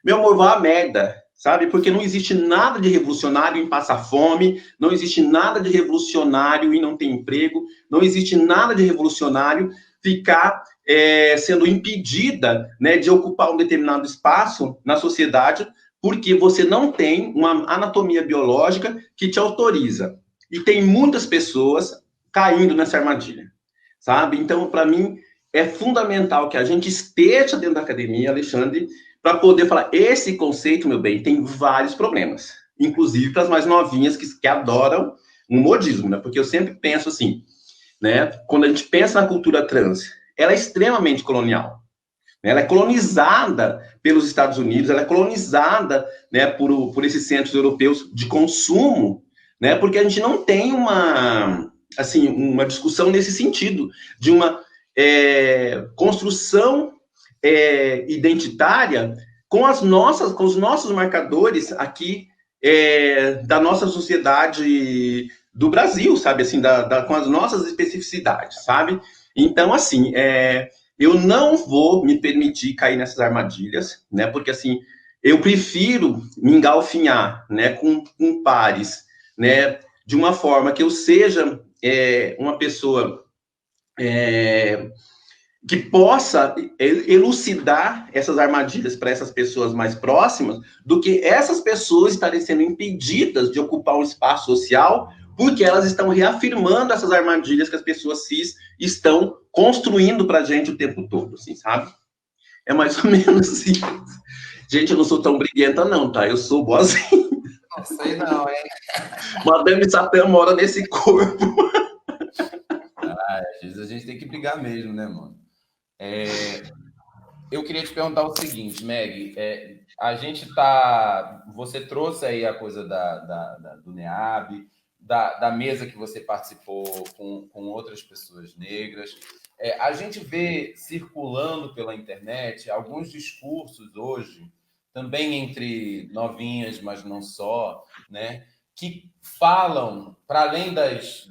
B: Meu amor, vá à merda, sabe? Porque não existe nada de revolucionário em passar fome, não existe nada de revolucionário em não ter emprego, não existe nada de revolucionário ficar sendo impedida, né, de ocupar um determinado espaço na sociedade, porque você não tem uma anatomia biológica que te autoriza. E tem muitas pessoas caindo nessa armadilha, sabe? Então, para mim, é fundamental que a gente esteja dentro da academia, Alexandre, para poder falar, esse conceito, meu bem, tem vários problemas, inclusive para as mais novinhas que adoram o modismo, né? Porque eu sempre penso assim, né? Quando a gente pensa na cultura trans, ela é extremamente colonial. Né? Ela é colonizada pelos Estados Unidos, ela é colonizada, né, por esses centros europeus de consumo, né? Porque a gente não tem uma discussão nesse sentido, de uma construção identitária com os nossos marcadores aqui da nossa sociedade do Brasil, sabe, assim, com as nossas especificidades, sabe? Então, assim, eu não vou me permitir cair nessas armadilhas, né? Porque, assim, eu prefiro me engalfinhar, né, com pares, né, de uma forma que eu seja uma pessoa que possa elucidar essas armadilhas para essas pessoas mais próximas, do que essas pessoas estarem sendo impedidas de ocupar um espaço social, porque elas estão reafirmando essas armadilhas que as pessoas cis estão construindo para a gente o tempo todo, assim, sabe? É mais ou menos assim. Gente, eu não sou tão briguenta, não, tá? Eu sou boazinha.
A: Não sei não, hein?
B: Madame Satã mora nesse corpo.
A: Às vezes a gente tem que brigar mesmo, né, mano? Eu queria te perguntar o seguinte, Meg, a gente tá. Você trouxe aí a coisa do NEAB, da mesa que você participou com outras pessoas negras. A gente vê circulando pela internet alguns discursos hoje, também entre novinhas, mas não só, né? Que falam, para além das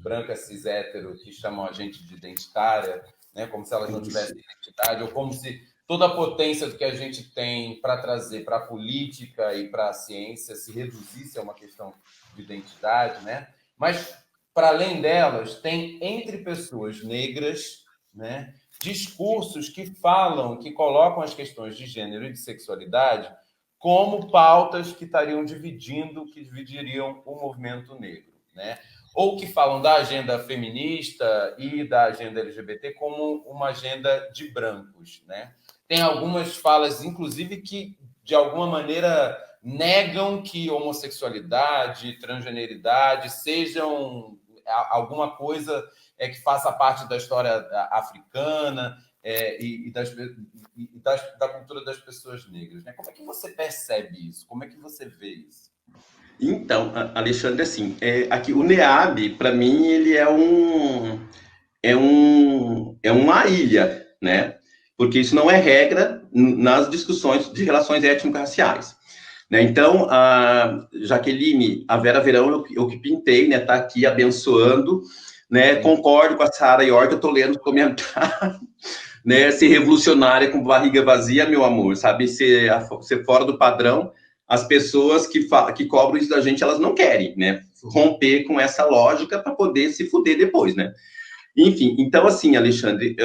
A: brancas cis hétero que chamam a gente de identitária, né, como se elas não tivessem identidade, ou como se toda a potência que a gente tem para trazer para a política e para a ciência se reduzisse a uma questão de identidade, né? Mas, para além delas, tem entre pessoas negras, né, discursos que falam, que colocam as questões de gênero e de sexualidade como pautas que estariam que dividiriam o movimento negro, né? Ou que falam da agenda feminista e da agenda LGBT como uma agenda de brancos, né? Tem algumas falas, inclusive, que, de alguma maneira, negam que homossexualidade, transgeneridade sejam alguma coisa que faça parte da história africana da cultura das pessoas negras, né? Como é que você percebe isso? Como é que você vê isso?
B: Então, Alexandre, assim, aqui o NEAB, para mim, ele é uma ilha, né? Porque isso não é regra nas discussões de relações étnico-raciais. Né? Então, a Jaqueline, a Vera Verão, eu que pintei, né? Tá aqui abençoando, né? Concordo com a Sara York, eu tô lendo os comentários, né? Ser revolucionária com barriga vazia, meu amor, sabe? Ser fora do padrão. As pessoas que cobram isso da gente, elas não querem, né? Romper com essa lógica para poder se fuder depois, né? Enfim, então, assim, Alexandre,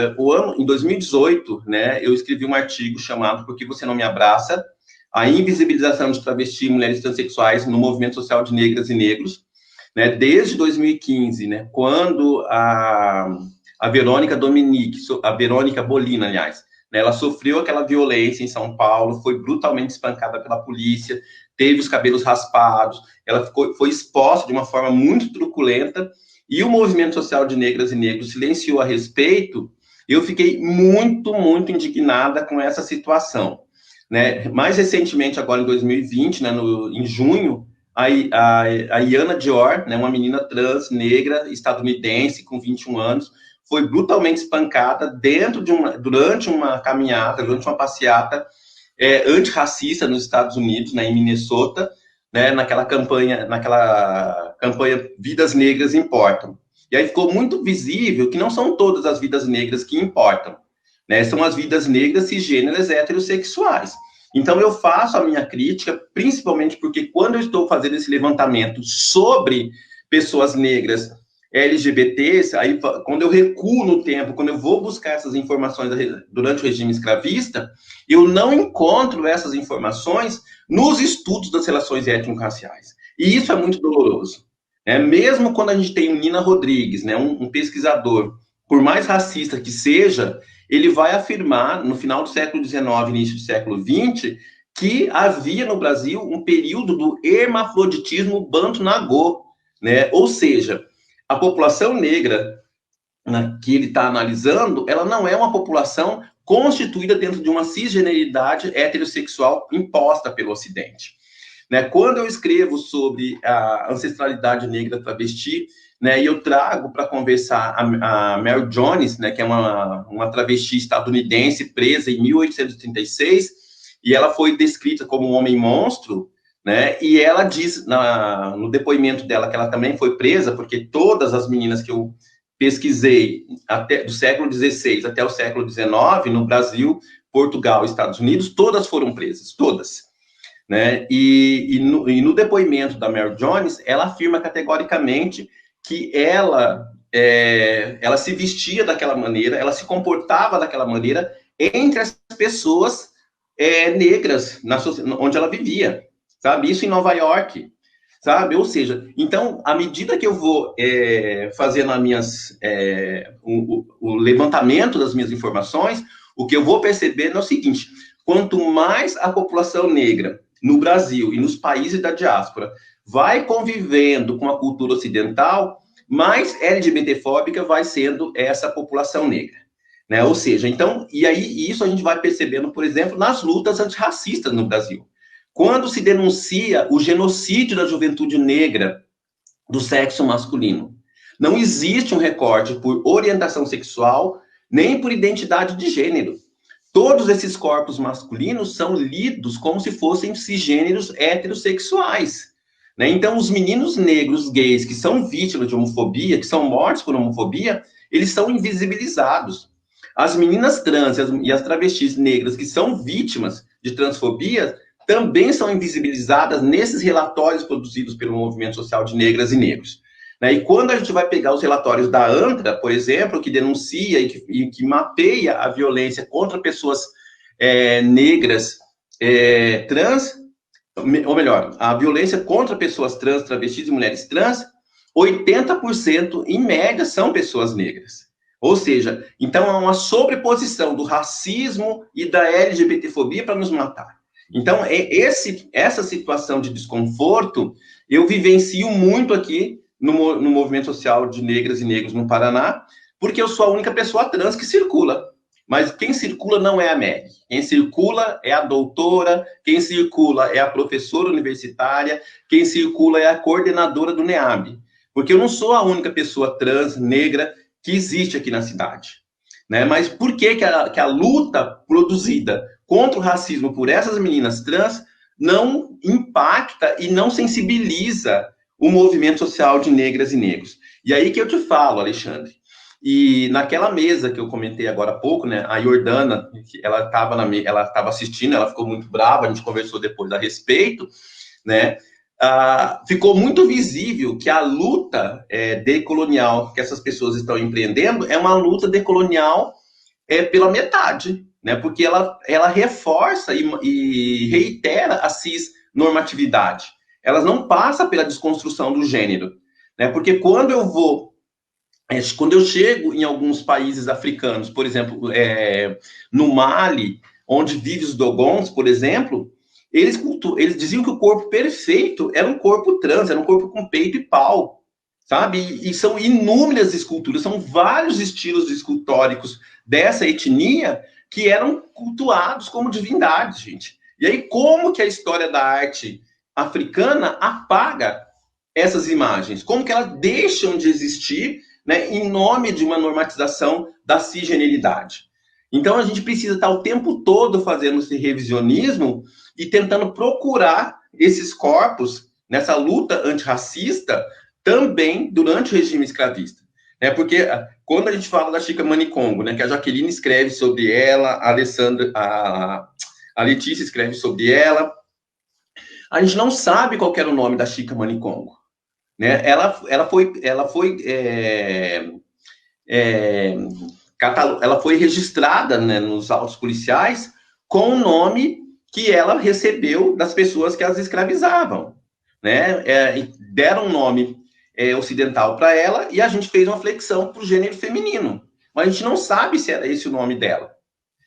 B: em 2018, né, eu escrevi um artigo chamado Por que Você Não Me Abraça? A invisibilização de travestis e mulheres transexuais no movimento social de negras e negros, né? Desde 2015, né, quando a Verônica Dominique, a Verônica Bolina, aliás, ela sofreu aquela violência em São Paulo, foi brutalmente espancada pela polícia, teve os cabelos raspados, ela foi exposta de uma forma muito truculenta, e o movimento social de negras e negros silenciou a respeito. Eu fiquei muito, muito indignada com essa situação. Né? Mais recentemente, agora em 2020, né, em junho, a Iana Dior, né, uma menina trans, negra, estadunidense, com 21 anos, foi brutalmente espancada durante uma caminhada, durante uma passeata antirracista nos Estados Unidos, né, em Minnesota, né, naquela campanha Vidas Negras Importam. E aí ficou muito visível que não são todas as vidas negras que importam, né, são as vidas negras cisgêneras heterossexuais. Então eu faço a minha crítica, principalmente porque quando eu estou fazendo esse levantamento sobre pessoas negras LGBTs, aí quando eu recuo no tempo, quando eu vou buscar essas informações durante o regime escravista, eu não encontro essas informações nos estudos das relações étnico-raciais. E isso é muito doloroso. Mesmo quando a gente tem o Nina Rodrigues, né, um pesquisador, por mais racista que seja, ele vai afirmar, no final do século XIX, início do século XX, que havia no Brasil um período do hermafroditismo banto-nagô, né? Ou seja, a população negra que ele está analisando, ela não é uma população constituída dentro de uma cisgeneridade heterossexual imposta pelo Ocidente. Né? Quando eu escrevo sobre a ancestralidade negra travesti, né, e eu trago para conversar a Mary Jones, né, que é uma travesti estadunidense presa em 1836, e ela foi descrita como um homem-monstro, né, e ela diz no depoimento dela que ela também foi presa, porque todas as meninas que eu pesquisei do século XVI até o século XIX, no Brasil, Portugal e Estados Unidos, todas foram presas, todas. Né? E no depoimento da Mary Jones, ela afirma categoricamente que ela se vestia daquela maneira, ela se comportava daquela maneira entre as pessoas negras onde ela vivia, sabe? Isso em Nova York, sabe? Ou seja, então, à medida que eu vou fazendo o levantamento das minhas informações, o que eu vou percebendo é o seguinte: quanto mais a população negra no Brasil e nos países da diáspora vai convivendo com a cultura ocidental, mais LGBTfóbica vai sendo essa população negra, né? Ou seja, então, e aí isso a gente vai percebendo, por exemplo, nas lutas antirracistas no Brasil. Quando se denuncia o genocídio da juventude negra do sexo masculino, não existe um recorte por orientação sexual, nem por identidade de gênero. Todos esses corpos masculinos são lidos como se fossem cisgêneros heterossexuais, né? Então, os meninos negros gays que são vítimas de homofobia, que são mortos por homofobia, eles são invisibilizados. As meninas trans e as travestis negras que são vítimas de transfobia também são invisibilizadas nesses relatórios produzidos pelo movimento social de negras e negros. E quando a gente vai pegar os relatórios da ANTRA, por exemplo, que denuncia e que mapeia a violência contra pessoas negras trans, ou melhor, a violência contra pessoas trans, travestis e mulheres trans, 80% em média são pessoas negras. Ou seja, então há uma sobreposição do racismo e da LGBTfobia para nos matar. Então, essa situação de desconforto, eu vivencio muito aqui no movimento social de negras e negros no Paraná, porque eu sou a única pessoa trans que circula. Mas quem circula não é a Meg. Quem circula é a doutora, quem circula é a professora universitária, quem circula é a coordenadora do NEAB. Porque eu não sou a única pessoa trans, negra, que existe aqui na cidade. Né? Mas por que a luta produzida contra o racismo por essas meninas trans não impacta e não sensibiliza o movimento social de negras e negros? E aí que eu te falo, Alexandre, e naquela mesa que eu comentei agora há pouco, né, a Jordana, ela estava assistindo, ela ficou muito brava, a gente conversou depois a respeito, né, ficou muito visível que a luta decolonial que essas pessoas estão empreendendo é uma luta decolonial pela metade, né, porque ela reforça e reitera a cisnormatividade. Elas não passam pela desconstrução do gênero, né, porque quando eu chego em alguns países africanos, por exemplo, no Mali, onde vivem os Dogons, por exemplo, eles diziam que o corpo perfeito era um corpo trans, era um corpo com peito e pau, sabe? E são inúmeras esculturas, são vários estilos escultóricos dessa etnia que eram cultuados como divindades, gente. E aí, como que a história da arte africana apaga essas imagens? Como que elas deixam de existir, né, em nome de uma normatização da cisgeneridade? Então, a gente precisa estar o tempo todo fazendo esse revisionismo e tentando procurar esses corpos nessa luta antirracista também durante o regime escravista. Né? Porque quando a gente fala da Chica Manicongo, né, que a Jaqueline escreve sobre ela, a Alessandra, a Letícia escreve sobre ela, a gente não sabe qual era o nome da Chica Manicongo. Né? Ela foi registrada, né, nos autos policiais com o nome que ela recebeu das pessoas que as escravizavam. Né? Deram um nome ocidental para ela e a gente fez uma flexão para o gênero feminino. Mas a gente não sabe se era esse o nome dela.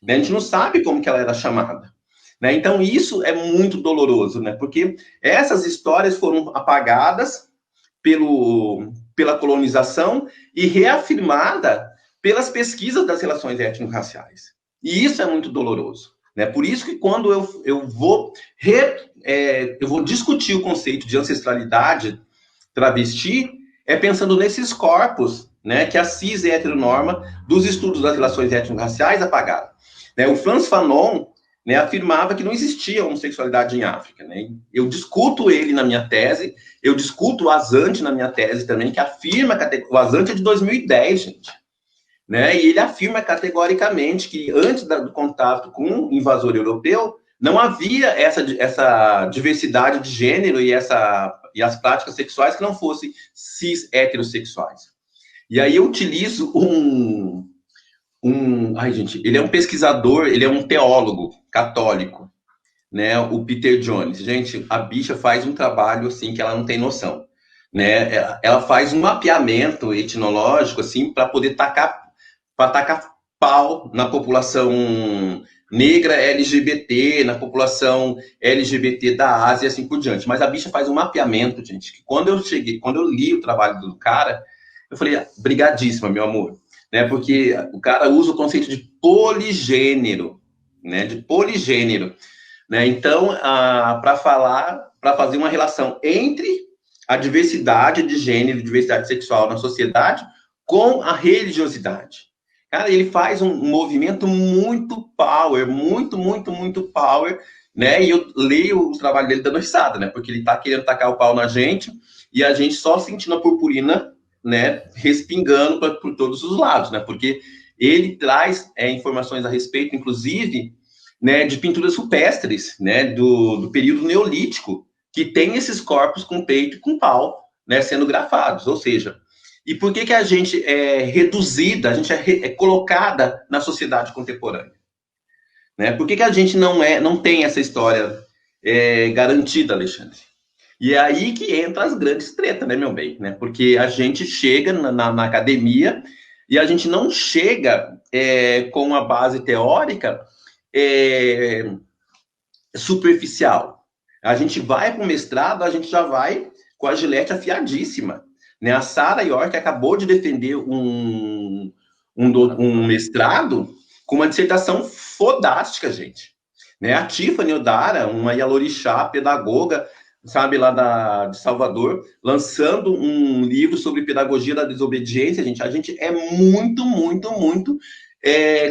B: Né? A gente não sabe como que ela era chamada. Né? Então, isso é muito doloroso, né? Porque essas histórias foram apagadas pela colonização e reafirmada pelas pesquisas das relações étnico-raciais. E isso é muito doloroso. Né? Por isso que quando eu vou discutir o conceito de ancestralidade travesti, é pensando nesses corpos, né, que a cis heteronorma dos estudos das relações étnico-raciais apagaram. Né? O Frantz Fanon, né, afirmava que não existia homossexualidade em África. Né? Eu discuto ele na minha tese, eu discuto o Azante na minha tese também, que afirma, o Azante é de 2010, gente. Né? E ele afirma categoricamente que antes do contato com o invasor europeu, não havia essa diversidade de gênero e as práticas sexuais que não fossem cis heterossexuais. E aí eu utilizo ai, gente, ele é um pesquisador, ele é um teólogo católico, né? O Peter Jones. Gente, a bicha faz um trabalho assim que ela não tem noção, né? Ela faz um mapeamento etnológico assim para poder tacar pau na população negra LGBT, na população LGBT da Ásia e assim por diante. Mas a bicha faz um mapeamento, gente, que quando eu li o trabalho do cara, eu falei, brigadíssima, meu amor. Né? Porque o cara usa o conceito de poligênero, né? De poligênero. Né? Então, para fazer uma relação entre a diversidade de gênero, diversidade sexual na sociedade, com a religiosidade. Cara, ele faz um movimento muito power, muito power, né? E eu leio o trabalho dele dando risada, né? Porque ele tá querendo tacar o pau na gente e a gente só sentindo a purpurina, né? Respingando por todos os lados, né? Porque ele traz informações a respeito, inclusive, né, de pinturas rupestres, né? Do período neolítico, que tem esses corpos com peito e com pau, né? Sendo grafados, ou seja, e por que a gente é reduzida, a gente é colocada na sociedade contemporânea? Né? Por que a gente não tem essa história garantida, Alexandre? E é aí que entra as grandes tretas, né, meu bem? Né? Porque a gente chega na academia e a gente não chega com uma base teórica superficial. A gente vai para o mestrado, a gente já vai com a gilete afiadíssima. Né? A Sarah York acabou de defender um mestrado com uma dissertação fodástica, gente. Né? A Tiffany Odara, uma Yalorixá, pedagoga, sabe, lá de Salvador, lançando um livro sobre pedagogia da desobediência, gente. A gente é muito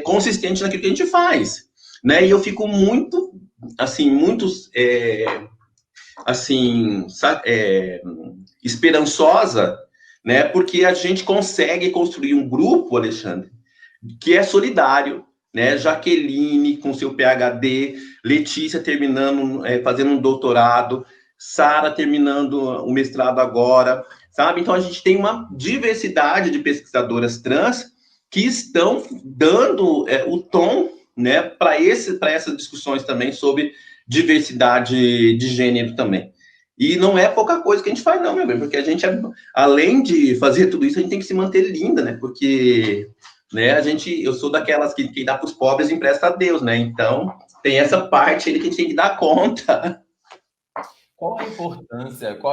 B: consistente naquilo que a gente faz. Né? E eu fico muito, assim, esperançosa, né? Porque a gente consegue construir um grupo, Alexandre, que é solidário, né? Jaqueline com seu PhD, Letícia terminando, fazendo um doutorado, Sara terminando o mestrado agora, sabe? Então a gente tem uma diversidade de pesquisadoras trans que estão dando o tom, né, para essas discussões também sobre diversidade de gênero também. E não é pouca coisa que a gente faz, não, meu bem, porque a gente, além de fazer tudo isso, a gente tem que se manter linda, né? Porque, né, eu sou daquelas que dá para os pobres e empresta a Deus, né? Então, tem essa parte aí que a gente tem que dar conta.
A: Qual a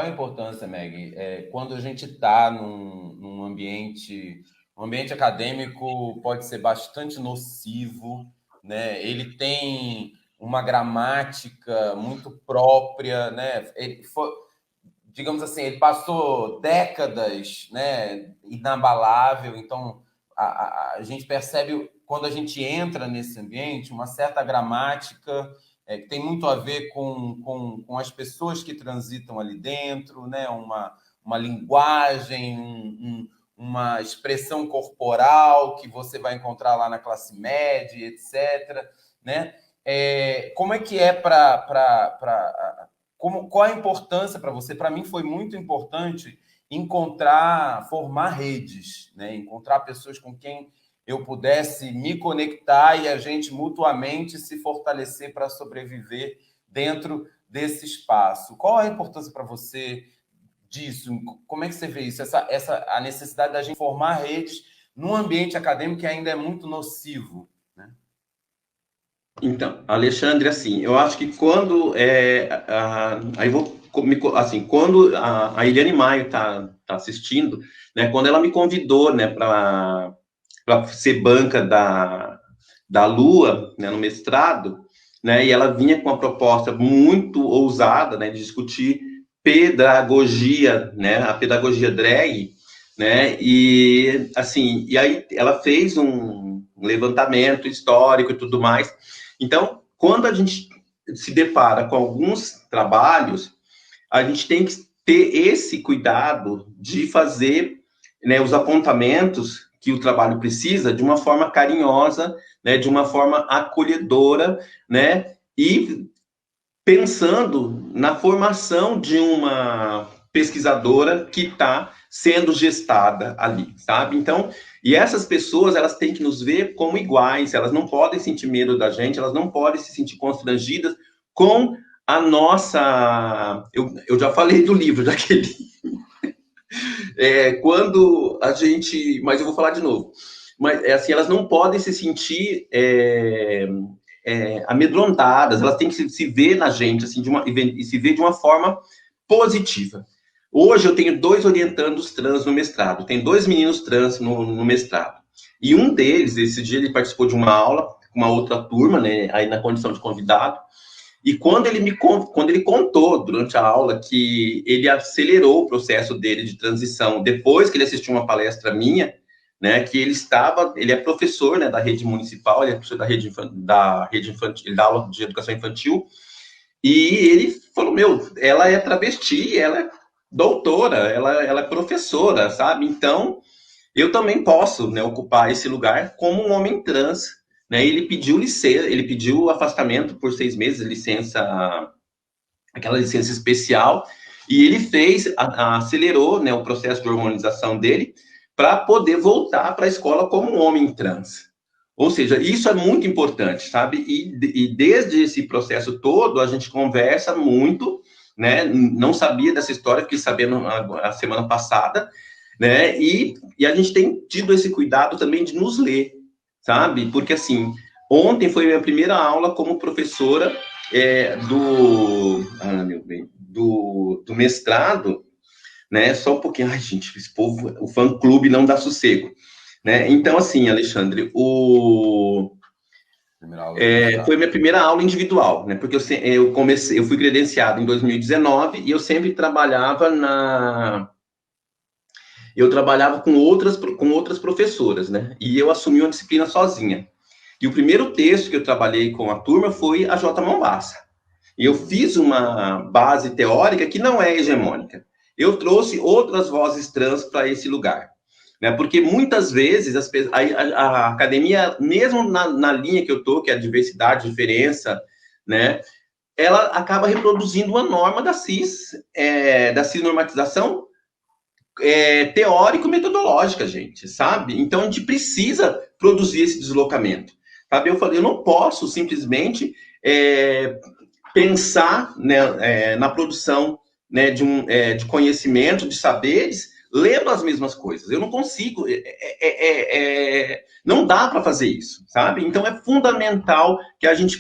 A: importância, Meg, quando a gente está num ambiente acadêmico pode ser bastante nocivo, né? Ele tem uma gramática muito própria, né? Digamos assim, ele passou décadas, né, inabalável, então a gente percebe, quando a gente entra nesse ambiente, uma certa gramática que tem muito a ver com as pessoas que transitam ali dentro, né? Uma linguagem, uma expressão corporal que você vai encontrar lá na classe média, etc. Né? Como é que é qual a importância para você? Para mim foi muito importante formar redes, né? Encontrar pessoas com quem eu pudesse me conectar e a gente mutuamente se fortalecer para sobreviver dentro desse espaço. Qual a importância para você disso? Como é que você vê isso? A necessidade da gente formar redes num ambiente acadêmico que ainda é muito nocivo, né?
B: Então, Alexandre, assim, eu acho que quando aí vou assim, quando a Eliane Maio tá assistindo, né, quando ela me convidou, né, para ser banca da Lua, né, no mestrado, né, e ela vinha com uma proposta muito ousada, né, de discutir pedagogia, né, a pedagogia drag, né, e assim, e aí ela fez um levantamento histórico e tudo mais. Então, quando a gente se depara com alguns trabalhos, a gente tem que ter esse cuidado de fazer, né, os apontamentos que o trabalho precisa de uma forma carinhosa, né, de uma forma acolhedora, né, e pensando na formação de uma pesquisadora que está sendo gestada ali, sabe? Então, e essas pessoas, elas têm que nos ver como iguais, elas não podem sentir medo da gente, elas não podem se sentir constrangidas com a nossa... Eu já falei do livro, daquele... quando a gente... Mas eu vou falar de novo. Mas, assim, elas não podem se sentir amedrontadas, elas têm que se ver na gente, assim, e se ver de uma forma positiva. Hoje eu tenho 2 orientandos trans no mestrado, tem 2 meninos trans no mestrado. E um deles, esse dia, ele participou de uma aula com uma outra turma, né, aí na condição de convidado, e quando ele contou durante a aula que ele acelerou o processo dele de transição depois que ele assistiu uma palestra minha, né, que ele é professor, né, da rede municipal, ele é professor da rede infantil, ele dá aula de educação infantil, e ele falou, ela é travesti, ela é doutora, ela é professora, sabe? Então, eu também posso, né, ocupar esse lugar como um homem trans, né? Ele pediu afastamento por 6 meses, aquela licença especial, e ele acelerou, né, o processo de hormonização dele para poder voltar para a escola como um homem trans. Ou seja, isso é muito importante, sabe? E desde esse processo todo, a gente conversa muito, né? Não sabia dessa história, fiquei sabendo a semana passada, né? E a gente tem tido esse cuidado também de nos ler, sabe? Porque, assim, ontem foi a minha primeira aula como professora do mestrado, né? Só um pouquinho, ai, gente, esse povo, o fã-clube não dá sossego, né? Então, assim, Alexandre, foi minha primeira aula individual, né? Porque eu fui credenciado em 2019 e eu sempre trabalhava com outras professoras, né? E eu assumi uma disciplina sozinha. E o primeiro texto que eu trabalhei com a turma foi a J. Mombassa. E eu fiz uma base teórica que não é hegemônica. Eu trouxe outras vozes trans para esse lugar, né? Porque muitas vezes a academia, mesmo na linha que eu estou, que é a diversidade, diferença, né? Ela acaba reproduzindo uma norma da cisnormatização teórico-metodológica, gente, sabe? Então, a gente precisa produzir esse deslocamento, sabe? Eu não posso simplesmente pensar, né, na produção, né, de conhecimento, de saberes, lendo as mesmas coisas. Eu não consigo, não dá para fazer isso, sabe? Então, é fundamental que a gente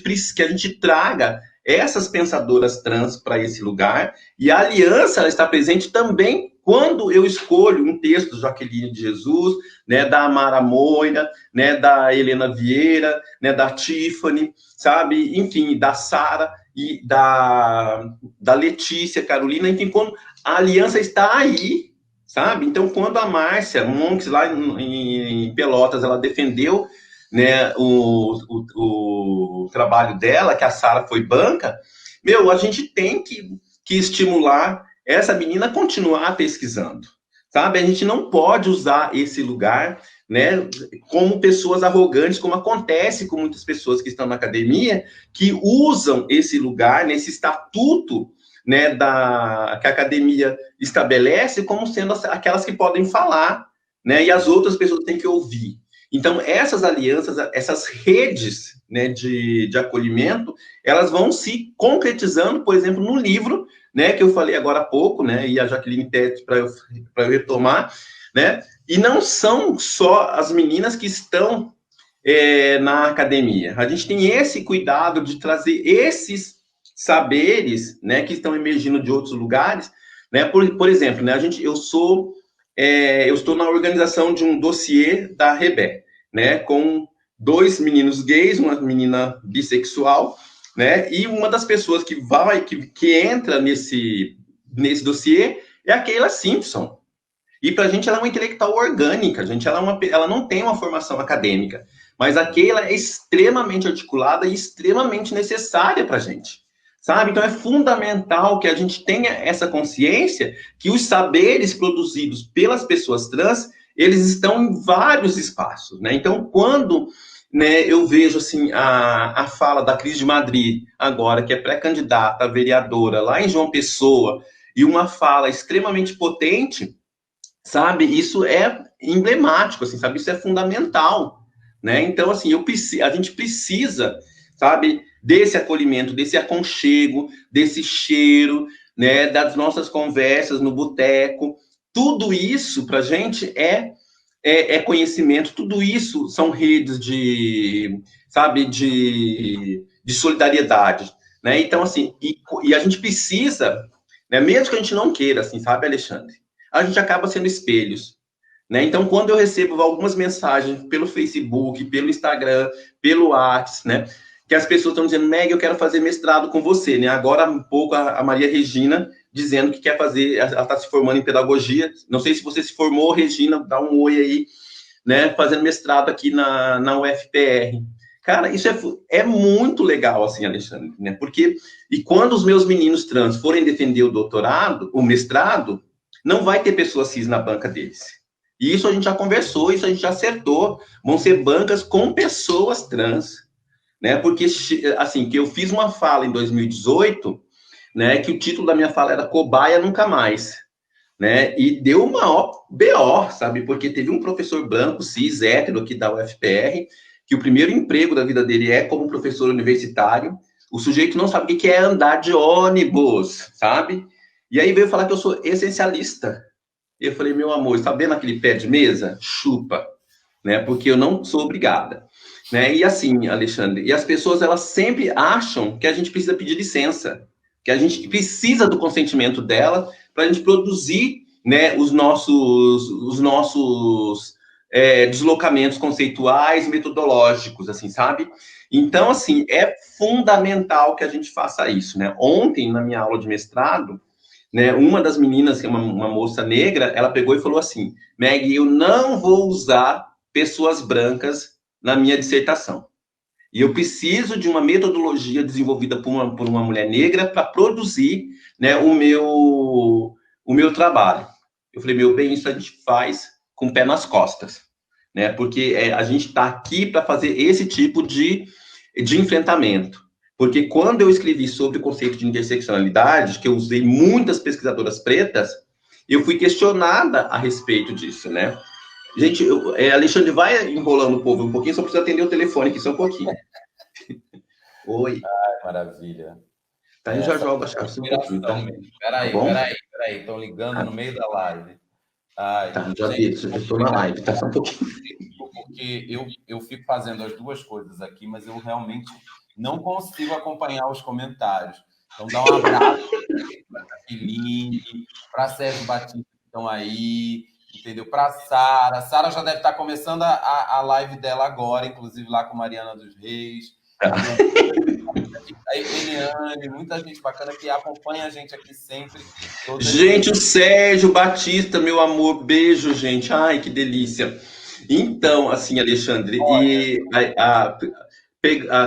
B: traga essas pensadoras trans para esse lugar, e a aliança ela está presente também quando eu escolho um texto do Jaqueline de Jesus, né, da Amara Moira, né, da Helena Vieira, né, da Tiffany, sabe? Enfim, da Sara e da Letícia Carolina, enfim, quando a aliança está aí, sabe? Então, quando a Márcia Monks, lá em em Pelotas, ela defendeu, né, o trabalho dela, que a Sara foi banca. Meu, a gente tem que estimular essa menina a continuar pesquisando, sabe? A gente não pode usar esse lugar, né, como pessoas arrogantes, como acontece com muitas pessoas que estão na academia, que usam esse lugar, nesse estatuto, né, que a academia estabelece, como sendo aquelas que podem falar, né, e as outras pessoas têm que ouvir. Então, essas alianças, essas redes, né, de acolhimento, elas vão se concretizando, por exemplo, no livro, né, que eu falei agora há pouco, né, e a Jaqueline pede para eu retomar, né, e não são só as meninas que estão na academia. A gente tem esse cuidado de trazer esses saberes, né, que estão emergindo de outros lugares, né, por exemplo, né, eu estou na organização de um dossiê da Rebé, né, com 2 meninos gays, uma menina bissexual, né, e uma das pessoas que entra nesse dossiê é a Keila Simpson. E para a gente ela é uma intelectual orgânica, gente, ela não tem uma formação acadêmica, mas a Keila é extremamente articulada e extremamente necessária para a gente, sabe? Então é fundamental que a gente tenha essa consciência que os saberes produzidos pelas pessoas trans, eles estão em vários espaços, né? Então, quando, né, eu vejo assim a fala da Cris de Madrid, agora, que é pré-candidata a vereadora lá em João Pessoa, e uma fala extremamente potente, sabe, isso é emblemático, assim, sabe, isso é fundamental, né? Então, assim, a gente precisa, sabe, desse acolhimento, desse aconchego, desse cheiro, né, das nossas conversas no boteco. Tudo isso para a gente é conhecimento, tudo isso são redes sabe, de solidariedade, né? Então, assim, e a gente precisa, né, mesmo que a gente não queira, assim, sabe, Alexandre, a gente acaba sendo espelhos, né? Então, quando eu recebo algumas mensagens pelo Facebook, pelo Instagram, pelo WhatsApp, né, que as pessoas estão dizendo, Meg, eu quero fazer mestrado com você, né? Agora, um pouco, a Maria Regina dizendo que quer fazer, ela está se formando em pedagogia. Não sei se você se formou, Regina, dá um oi aí, né? Fazendo mestrado aqui na UFPR. Cara, isso é muito legal, assim, Alexandre, né? Porque, e quando os meus meninos trans forem defender o doutorado, o mestrado, não vai ter pessoa cis na banca deles. E isso a gente já conversou, isso a gente já acertou. Vão ser bancas com pessoas trans, né? Porque, assim, que eu fiz uma fala em 2018, né? Que o título da minha fala era Cobaia Nunca Mais, né? E deu uma BO, sabe? Porque teve um professor branco, cis, hétero, aqui da UFPR, que o primeiro emprego da vida dele é como professor universitário. O sujeito não sabe o que é andar de ônibus, sabe? E aí veio falar que eu sou essencialista. Eu falei, meu amor, está vendo aquele pé de mesa? Chupa, né? Porque eu não sou obrigada, né? E assim, Alexandre, e as pessoas, elas sempre acham que a gente precisa pedir licença, que a gente precisa do consentimento dela para a gente produzir, né, os nossos deslocamentos conceituais, metodológicos, assim, sabe? Então, assim, é fundamental que a gente faça isso, né? Ontem, na minha aula de mestrado, né, uma das meninas, que é uma moça negra, ela pegou e falou assim, Meg, eu não vou usar pessoas brancas na minha dissertação. E eu preciso de uma metodologia desenvolvida por uma mulher negra para produzir, né, o meu trabalho. Eu falei, meu bem, isso a gente faz com o pé nas costas, né? Porque a gente está aqui para fazer esse tipo de enfrentamento. Porque quando eu escrevi sobre o conceito de interseccionalidade, que eu usei muitas pesquisadoras pretas, eu fui questionada a respeito disso, né? Gente, Alexandre, vai enrolando o povo um pouquinho, só precisa atender o telefone aqui, só um pouquinho. Oi.
A: Ai, maravilha.
B: Tá, eu já jogo a chave um pouquinho, tá?
A: Peraí. Estão ligando no meio da live. Ai,
B: tá, já estou na live, tá só um pouquinho.
A: Porque eu fico fazendo as duas coisas aqui, mas eu realmente não consigo acompanhar os comentários. Então, dá um abraço para a Jaqueline, para Sérgio Batista, que estão aí, entendeu? Para a Sara. A Sara já deve estar começando a live dela agora, inclusive lá com Mariana dos Reis. A Eliane, muita gente bacana que acompanha a gente aqui sempre.
B: Gente, o Sérgio Batista, meu amor, beijo, gente. Ai, que delícia. Então, assim, Alexandre, e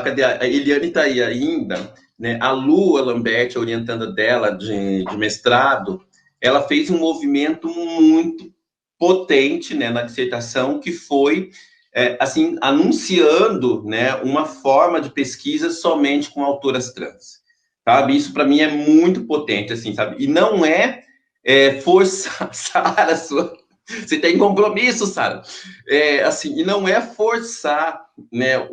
B: cadê a Eliane está aí ainda, né? A Lua Lambert, a orientanda dela de mestrado, ela fez um movimento muito potente, né, na dissertação, que foi assim, anunciando, né, uma forma de pesquisa somente com autoras trans, sabe? Isso para mim é muito potente, assim, sabe? E não forçar a sua. Você tem compromisso, Sara. Assim, e não é forçar, né,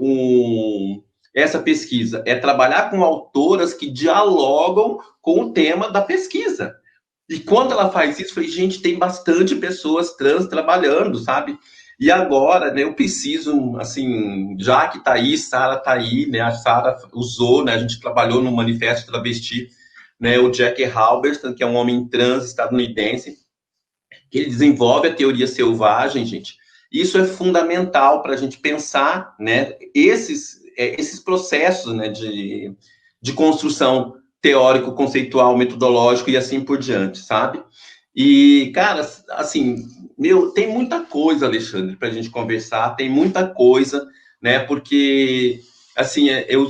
B: essa pesquisa, é trabalhar com autoras que dialogam com o tema da pesquisa. E quando ela faz isso, eu falei, gente, tem bastante pessoas trans trabalhando, sabe? E agora, né, eu preciso, assim, já que tá aí, Sara tá aí, né, a Sara usou, né, a gente trabalhou no Manifesto Travesti, né, o Jack Halberstam, que é um homem trans estadunidense, que ele desenvolve a teoria selvagem, gente. Isso é fundamental para a gente pensar, né, esses processos, né, de construção teórico, conceitual, metodológico e assim por diante, sabe? E, cara, assim, tem muita coisa, Alexandre, para a gente conversar, tem muita coisa, né, porque, assim, eu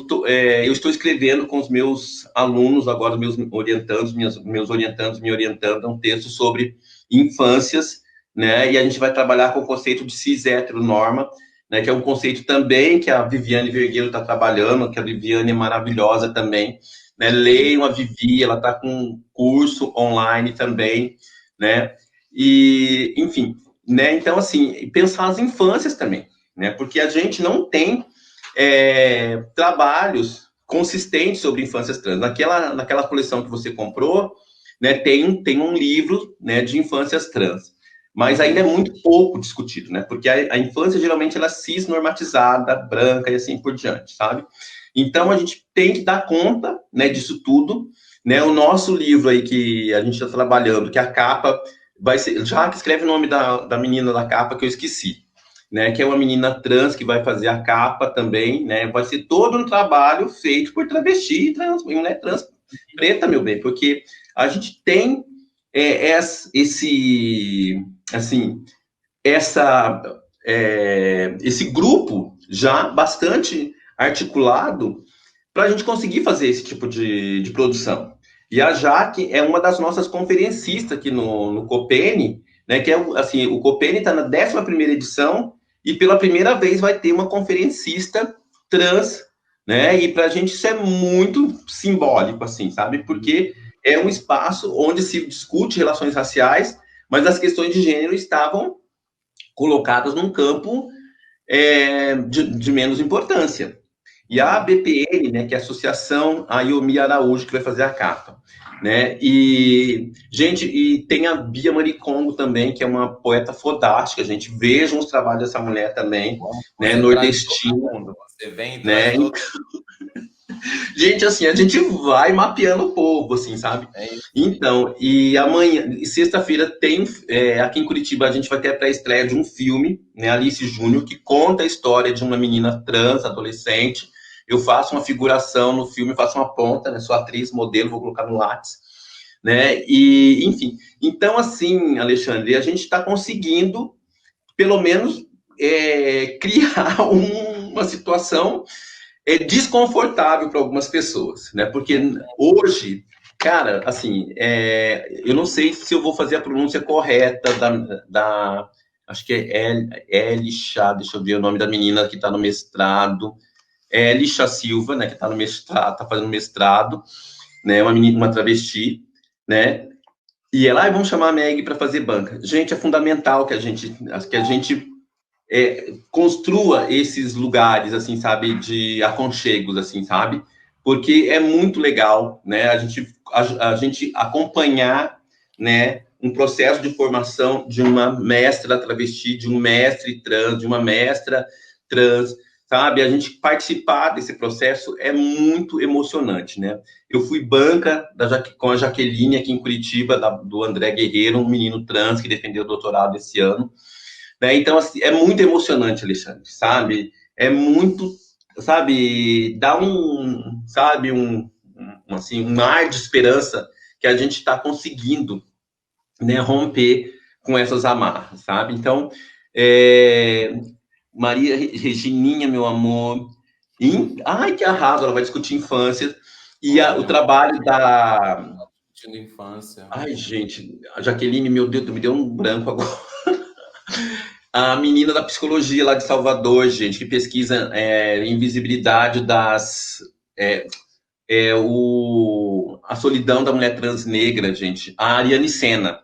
B: estou escrevendo com os meus alunos, agora meus orientandos, meus orientandos me orientando, um texto sobre infâncias, né, e a gente vai trabalhar com o conceito de cis-heteronorma, né, que é um conceito também que a Viviane Vergueiro está trabalhando, que a Viviane é maravilhosa também, né, leiam a Vivi, ela está com um curso online também, né, e, enfim, né, então, assim, pensar as infâncias também, né, porque a gente não tem trabalhos consistentes sobre infâncias trans. Naquela coleção que você comprou, né, tem um livro, né, de infâncias trans, mas ainda é muito pouco discutido, né, porque a infância geralmente ela é cis-normatizada, branca e assim por diante, sabe? Então a gente tem que dar conta, né, disso tudo, né? O nosso livro aí que a gente está trabalhando, que a capa vai ser, já que escreve o nome da menina da capa que eu esqueci, né, que é uma menina trans que vai fazer a capa também, né, vai ser todo um trabalho feito por travesti e mulher trans preta, meu bem, porque a gente tem assim, esse grupo já bastante articulado para a gente conseguir fazer esse tipo de produção. E a Jaque é uma das nossas conferencistas aqui no Copene, né, que assim, o Copene está na 11ª edição e pela primeira vez vai ter uma conferencista trans, né, e para a gente isso é muito simbólico, assim, sabe, porque é um espaço onde se discute relações raciais, mas as questões de gênero estavam colocadas num campo de menos importância. E a ABPN, né, que é a Associação Ayomi Araújo, que vai fazer a capa, né? E, gente, e tem a Bia Maricongo também, que é uma poeta fodástica, gente. Vejam os trabalhos dessa mulher também, né? Nordestina.
A: Você vem e
B: né? Gente, assim, a gente vai mapeando o povo, assim, sabe? Então, e amanhã, sexta-feira, tem aqui em Curitiba, a gente vai ter a pré-estreia de um filme, né, Alice Júnior, que conta a história de uma menina trans, adolescente. Eu faço uma figuração no filme, faço uma ponta, né, sou atriz, modelo, vou colocar no Lattes, né, e, enfim. Então, assim, Alexandre, a gente está conseguindo, pelo menos, criar uma situação desconfortável para algumas pessoas, né? Porque hoje, cara, assim, eu não sei se eu vou fazer a pronúncia correta acho que é Elisha, deixa eu ver o nome da menina que está no mestrado, Elisha Silva, né? Que está no mestrado, tá fazendo mestrado, né? Uma menina, uma travesti, né? E ela, vamos chamar a Meg para fazer banca. Gente, é fundamental que a gente construa esses lugares, assim, sabe, de aconchegos, assim, sabe? Porque é muito legal, né, a gente acompanhar, né, um processo de formação de uma mestra travesti, de um mestre trans, de uma mestra trans, sabe? A gente participar desse processo é muito emocionante, né? Eu fui banca com a Jaqueline aqui em Curitiba, do André Guerreiro, um menino trans que defendeu o doutorado esse ano, né? Então, assim, é muito emocionante, Alexandre, sabe? É muito, sabe, dá sabe, assim, um ar de esperança que a gente está conseguindo, né, romper com essas amarras, sabe? Então, Maria Regininha, meu amor. Ai, que arraso, ela vai discutir infância. E o trabalho da...
A: Discutindo infância.
B: Ai, gente, a Jaqueline, meu Deus, me deu um branco agora. A menina da psicologia lá de Salvador, gente, que pesquisa invisibilidade das... a solidão da mulher trans negra, gente. A Ariane Sena,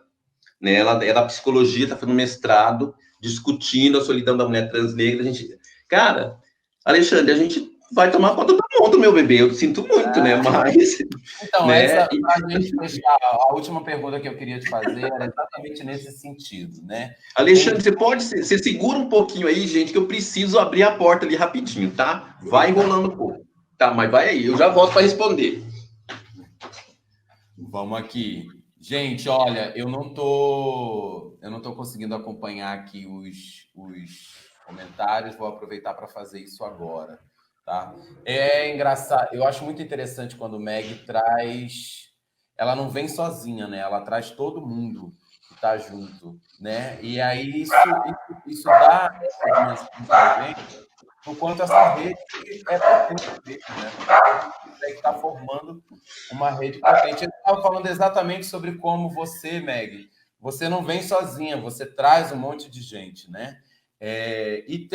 B: né? Ela é da psicologia, está fazendo mestrado, discutindo a solidão da mulher trans negra. A gente... Cara, Alexandre, a gente vai tomar conta do mundo, meu bebê. Eu sinto muito, né? Mas...
A: Então,
B: né?
A: para a gente fechar, a última pergunta que eu queria te fazer era exatamente nesse sentido, né?
B: Alexandre, você segura um pouquinho aí, gente, que eu preciso abrir a porta ali rapidinho, tá? Vai enrolando um pouco. Tá, mas vai aí, eu já volto para responder.
A: Vamos aqui. Gente, olha, eu não tô conseguindo acompanhar aqui os comentários, vou aproveitar para fazer isso agora, tá? É engraçado, eu acho muito interessante quando o Meg traz... Ela não vem sozinha, né? Ela traz todo mundo que está junto, né? E aí isso dá essa dimensão para a gente, o quanto essa rede é potente mesmo, né? Que está formando uma rede potente. Eu estava falando exatamente sobre como você, Meg, você não vem sozinha, você traz um monte de gente, né? E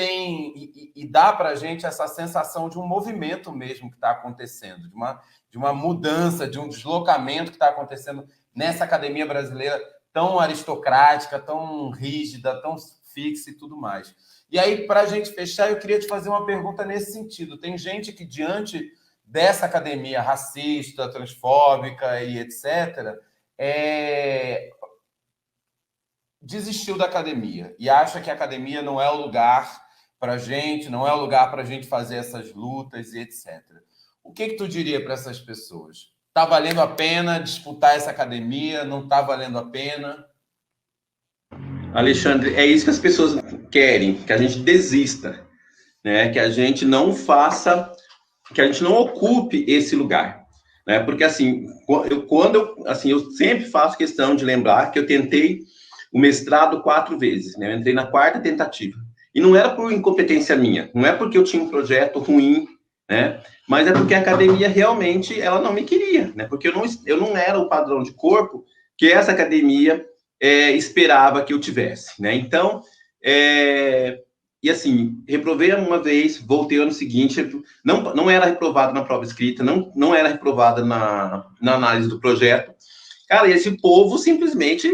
A: dá para a gente essa sensação de um movimento mesmo que está acontecendo, de uma mudança, de um deslocamento que está acontecendo nessa academia brasileira tão aristocrática, tão rígida, tão fixa e tudo mais. E aí, para a gente fechar, eu queria te fazer uma pergunta nesse sentido. Tem gente que, diante dessa academia racista, transfóbica e etc., desistiu da academia e acha que a academia não é o lugar para a gente, não é o lugar para a gente fazer essas lutas e etc. O que tu diria para essas pessoas? Está valendo a pena disputar essa academia? Não está valendo a pena?
B: Alexandre, é isso que as pessoas querem, que a gente desista, né? Que a gente não faça, que a gente não ocupe esse lugar, né? Porque assim, eu sempre faço questão de lembrar que eu tentei o mestrado 4 vezes, né? Eu entrei na 4ª tentativa. E não era por incompetência minha, não é porque eu tinha um projeto ruim, né? Mas é porque a academia realmente ela não me queria, né? Porque eu não era o padrão de corpo que essa academia esperava que eu tivesse, né? Então, e assim, reprovei uma vez, voltei ano seguinte, não era reprovado na prova escrita, não era reprovada na análise do projeto. Cara, e esse povo simplesmente,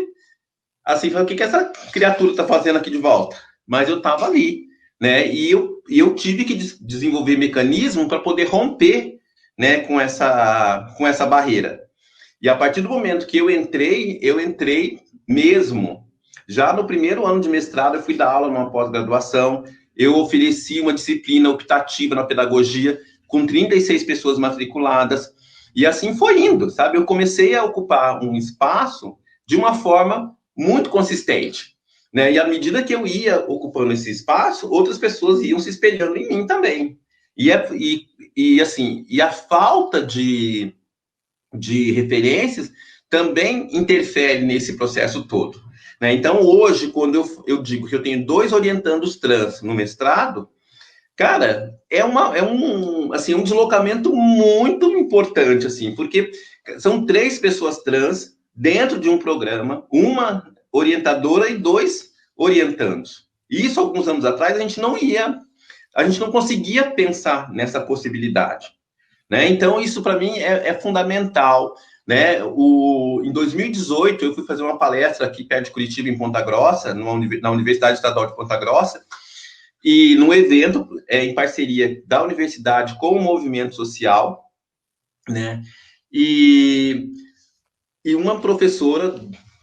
B: assim, falou, o que essa criatura está fazendo aqui de volta? Mas eu estava ali, né? E eu tive que desenvolver mecanismo para poder romper, né, com essa barreira. E a partir do momento que eu entrei mesmo. Já no primeiro ano de mestrado, eu fui dar aula numa pós-graduação, eu ofereci uma disciplina optativa na pedagogia, com 36 pessoas matriculadas, e assim foi indo, sabe? Eu comecei a ocupar um espaço de uma forma muito consistente, né? E à medida que eu ia ocupando esse espaço, outras pessoas iam se espelhando em mim também. E a falta de referências também interfere nesse processo todo, né? Então, hoje, quando eu digo que eu tenho 2 orientandos trans no mestrado, cara, é um deslocamento muito importante, assim, porque são 3 pessoas trans dentro de um programa, uma orientadora e 2 orientandos. E isso, alguns anos atrás, a gente não conseguia pensar nessa possibilidade, né? Então, isso para mim é fundamental, né? Em 2018, eu fui fazer uma palestra aqui perto de Curitiba, em Ponta Grossa, na Universidade Estadual de Ponta Grossa, e num evento em parceria da universidade com o movimento social, né? E uma professora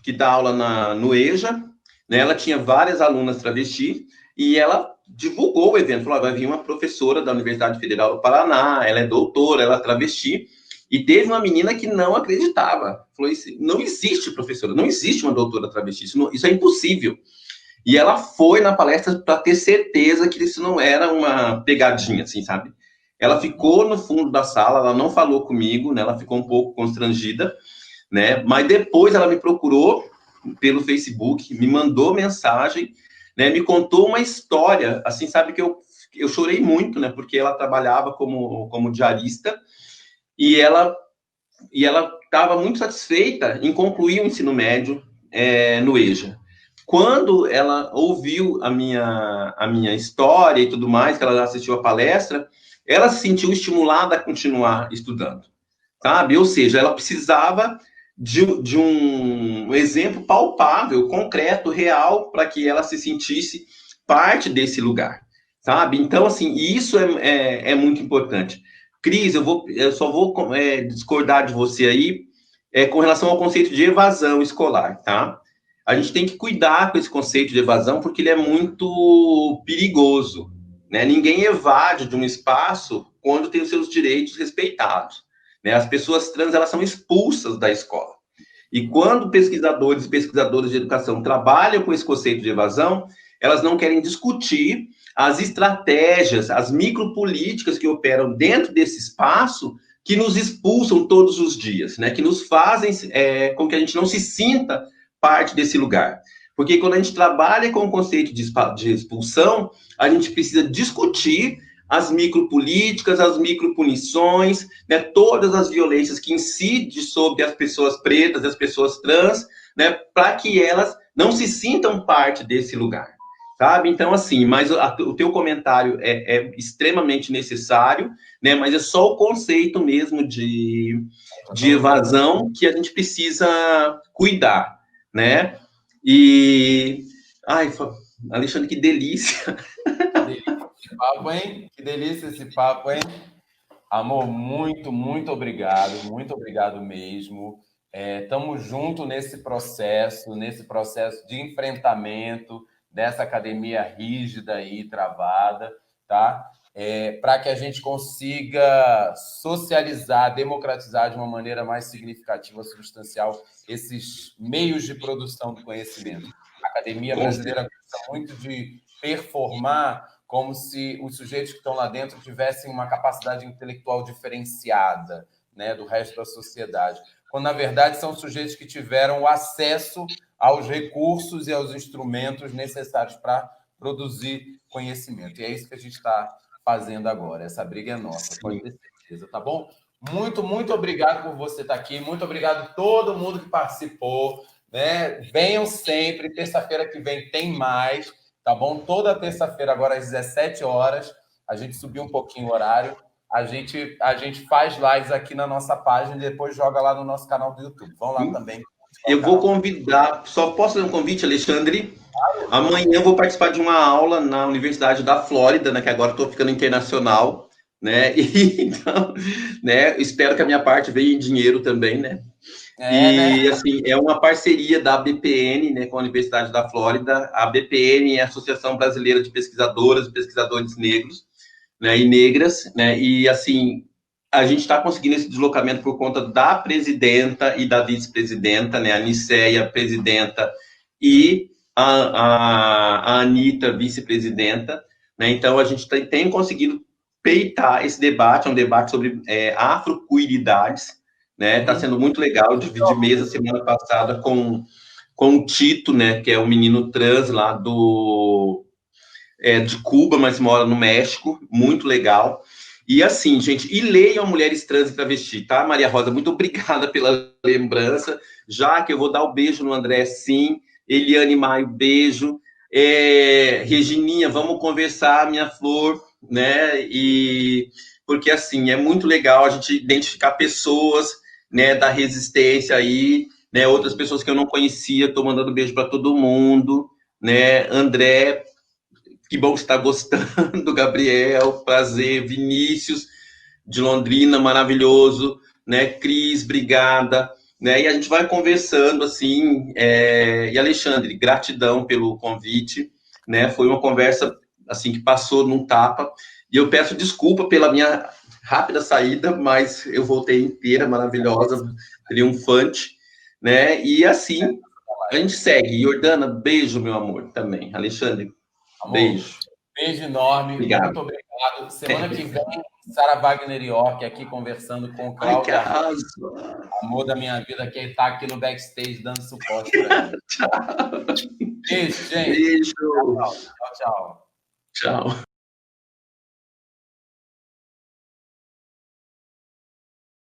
B: que dá aula no EJA, né? Ela tinha várias alunas travesti, e ela divulgou o evento, falou, vai vir uma professora da Universidade Federal do Paraná, ela é doutora, ela é travesti, e teve uma menina que não acreditava, falou, não existe professora, não existe uma doutora travesti, isso é impossível. E ela foi na palestra para ter certeza que isso não era uma pegadinha, assim, sabe? Ela ficou no fundo da sala, ela não falou comigo, né? Ela ficou um pouco constrangida, né? Mas depois ela me procurou pelo Facebook, me mandou mensagem, né, me contou uma história, assim, sabe, que eu chorei muito, né, porque ela trabalhava como diarista, e ela estava muito satisfeita em concluir o ensino médio no EJA. Quando ela ouviu a minha história e tudo mais, que ela assistiu a palestra, ela se sentiu estimulada a continuar estudando, sabe? Ou seja, ela precisava de um exemplo palpável, concreto, real, para que ela se sentisse parte desse lugar, sabe? Então, assim, isso é muito importante. Cris, eu só vou discordar de você aí com relação ao conceito de evasão escolar, tá? A gente tem que cuidar com esse conceito de evasão porque ele é muito perigoso, né? Ninguém evade de um espaço quando tem os seus direitos respeitados, né? As pessoas trans, elas são expulsas da escola. E quando pesquisadores e pesquisadoras de educação trabalham com esse conceito de evasão, elas não querem discutir as estratégias, as micropolíticas que operam dentro desse espaço que nos expulsam todos os dias, né? Que nos fazem com que a gente não se sinta parte desse lugar. Porque quando a gente trabalha com o conceito de expulsão, a gente precisa discutir as micropolíticas, as micropunições, né, todas as violências que incidem sobre as pessoas pretas, as pessoas trans, né, para que elas não se sintam parte desse lugar, sabe? Então, assim, mas o teu comentário é extremamente necessário, né, mas é só o conceito mesmo de evasão que a gente precisa cuidar, né? E... Ai, Alexandre, que delícia!
A: Que papo, hein? Que delícia esse papo, hein? Amor, muito obrigado mesmo. Estamos juntos nesse processo de enfrentamento dessa academia rígida aí, travada, tá? Para que a gente consiga socializar, democratizar de uma maneira mais significativa, substancial, esses meios de produção do conhecimento. A academia brasileira gosta muito de performar como se os sujeitos que estão lá dentro tivessem uma capacidade intelectual diferenciada, né, do resto da sociedade, quando, na verdade, são sujeitos que tiveram acesso aos recursos e aos instrumentos necessários para produzir conhecimento. E é isso que a gente está fazendo agora. Essa briga é nossa, sim, pode ter certeza, tá bom? Muito obrigado por você estar aqui, muito obrigado a todo mundo que participou, né? Venham sempre, terça-feira que vem tem mais, tá bom? Toda terça-feira, agora às 17 horas, a gente subiu um pouquinho o horário, a gente faz lives aqui na nossa página e depois joga lá no nosso canal do YouTube. Vão lá também.
B: Eu vou convidar, só posso fazer um convite, Alexandre? Amanhã eu vou participar de uma aula na Universidade da Flórida, né, que agora estou ficando internacional, né, e então, né, espero que a minha parte venha em dinheiro também, né, né? Assim, é uma parceria da BPN, né, com a Universidade da Flórida. A BPN é a Associação Brasileira de Pesquisadoras e Pesquisadores Negros, né, e negras, né, e assim, a gente está conseguindo esse deslocamento por conta da presidenta e da vice-presidenta, né, a Nicéia, presidenta, e a Anitta, vice-presidenta, né, então a gente tem conseguido peitar esse debate, é um debate sobre afrocuiridades, né, tá sendo muito legal, eu dividi mesa semana passada com o Tito, né, que é um menino trans lá de Cuba, mas mora no México, muito legal. E assim, gente, e leiam Mulheres Trans e Travesti, tá, Maria Rosa? Muito obrigada pela lembrança. Já que eu vou dar o beijo no André, sim. Eliane Maio, beijo. Regininha, vamos conversar, minha flor, né? E porque assim, é muito legal a gente identificar pessoas, né, da resistência aí, né? Outras pessoas que eu não conhecia, tô mandando beijo para todo mundo, né? André, que bom que você está gostando, Gabriel, prazer, Vinícius, de Londrina, maravilhoso, né, Cris, obrigada, né, e a gente vai conversando, assim, e Alexandre, gratidão pelo convite, né, foi uma conversa, assim, que passou num tapa, e eu peço desculpa pela minha rápida saída, mas eu voltei inteira, maravilhosa, triunfante, né, e assim, a gente segue. Jordana, beijo, meu amor, também, Alexandre, amor, beijo.
A: Beijo enorme.
B: Obrigado.
A: Muito obrigado. Semana que vem, Sara Wagner York aqui conversando com o Cláudio. Amor da minha vida, que está aqui no backstage dando suporte para ele.
B: Tchau.
A: Beijo, gente.
B: Beijo.
A: Tchau, tchau.
B: Tchau.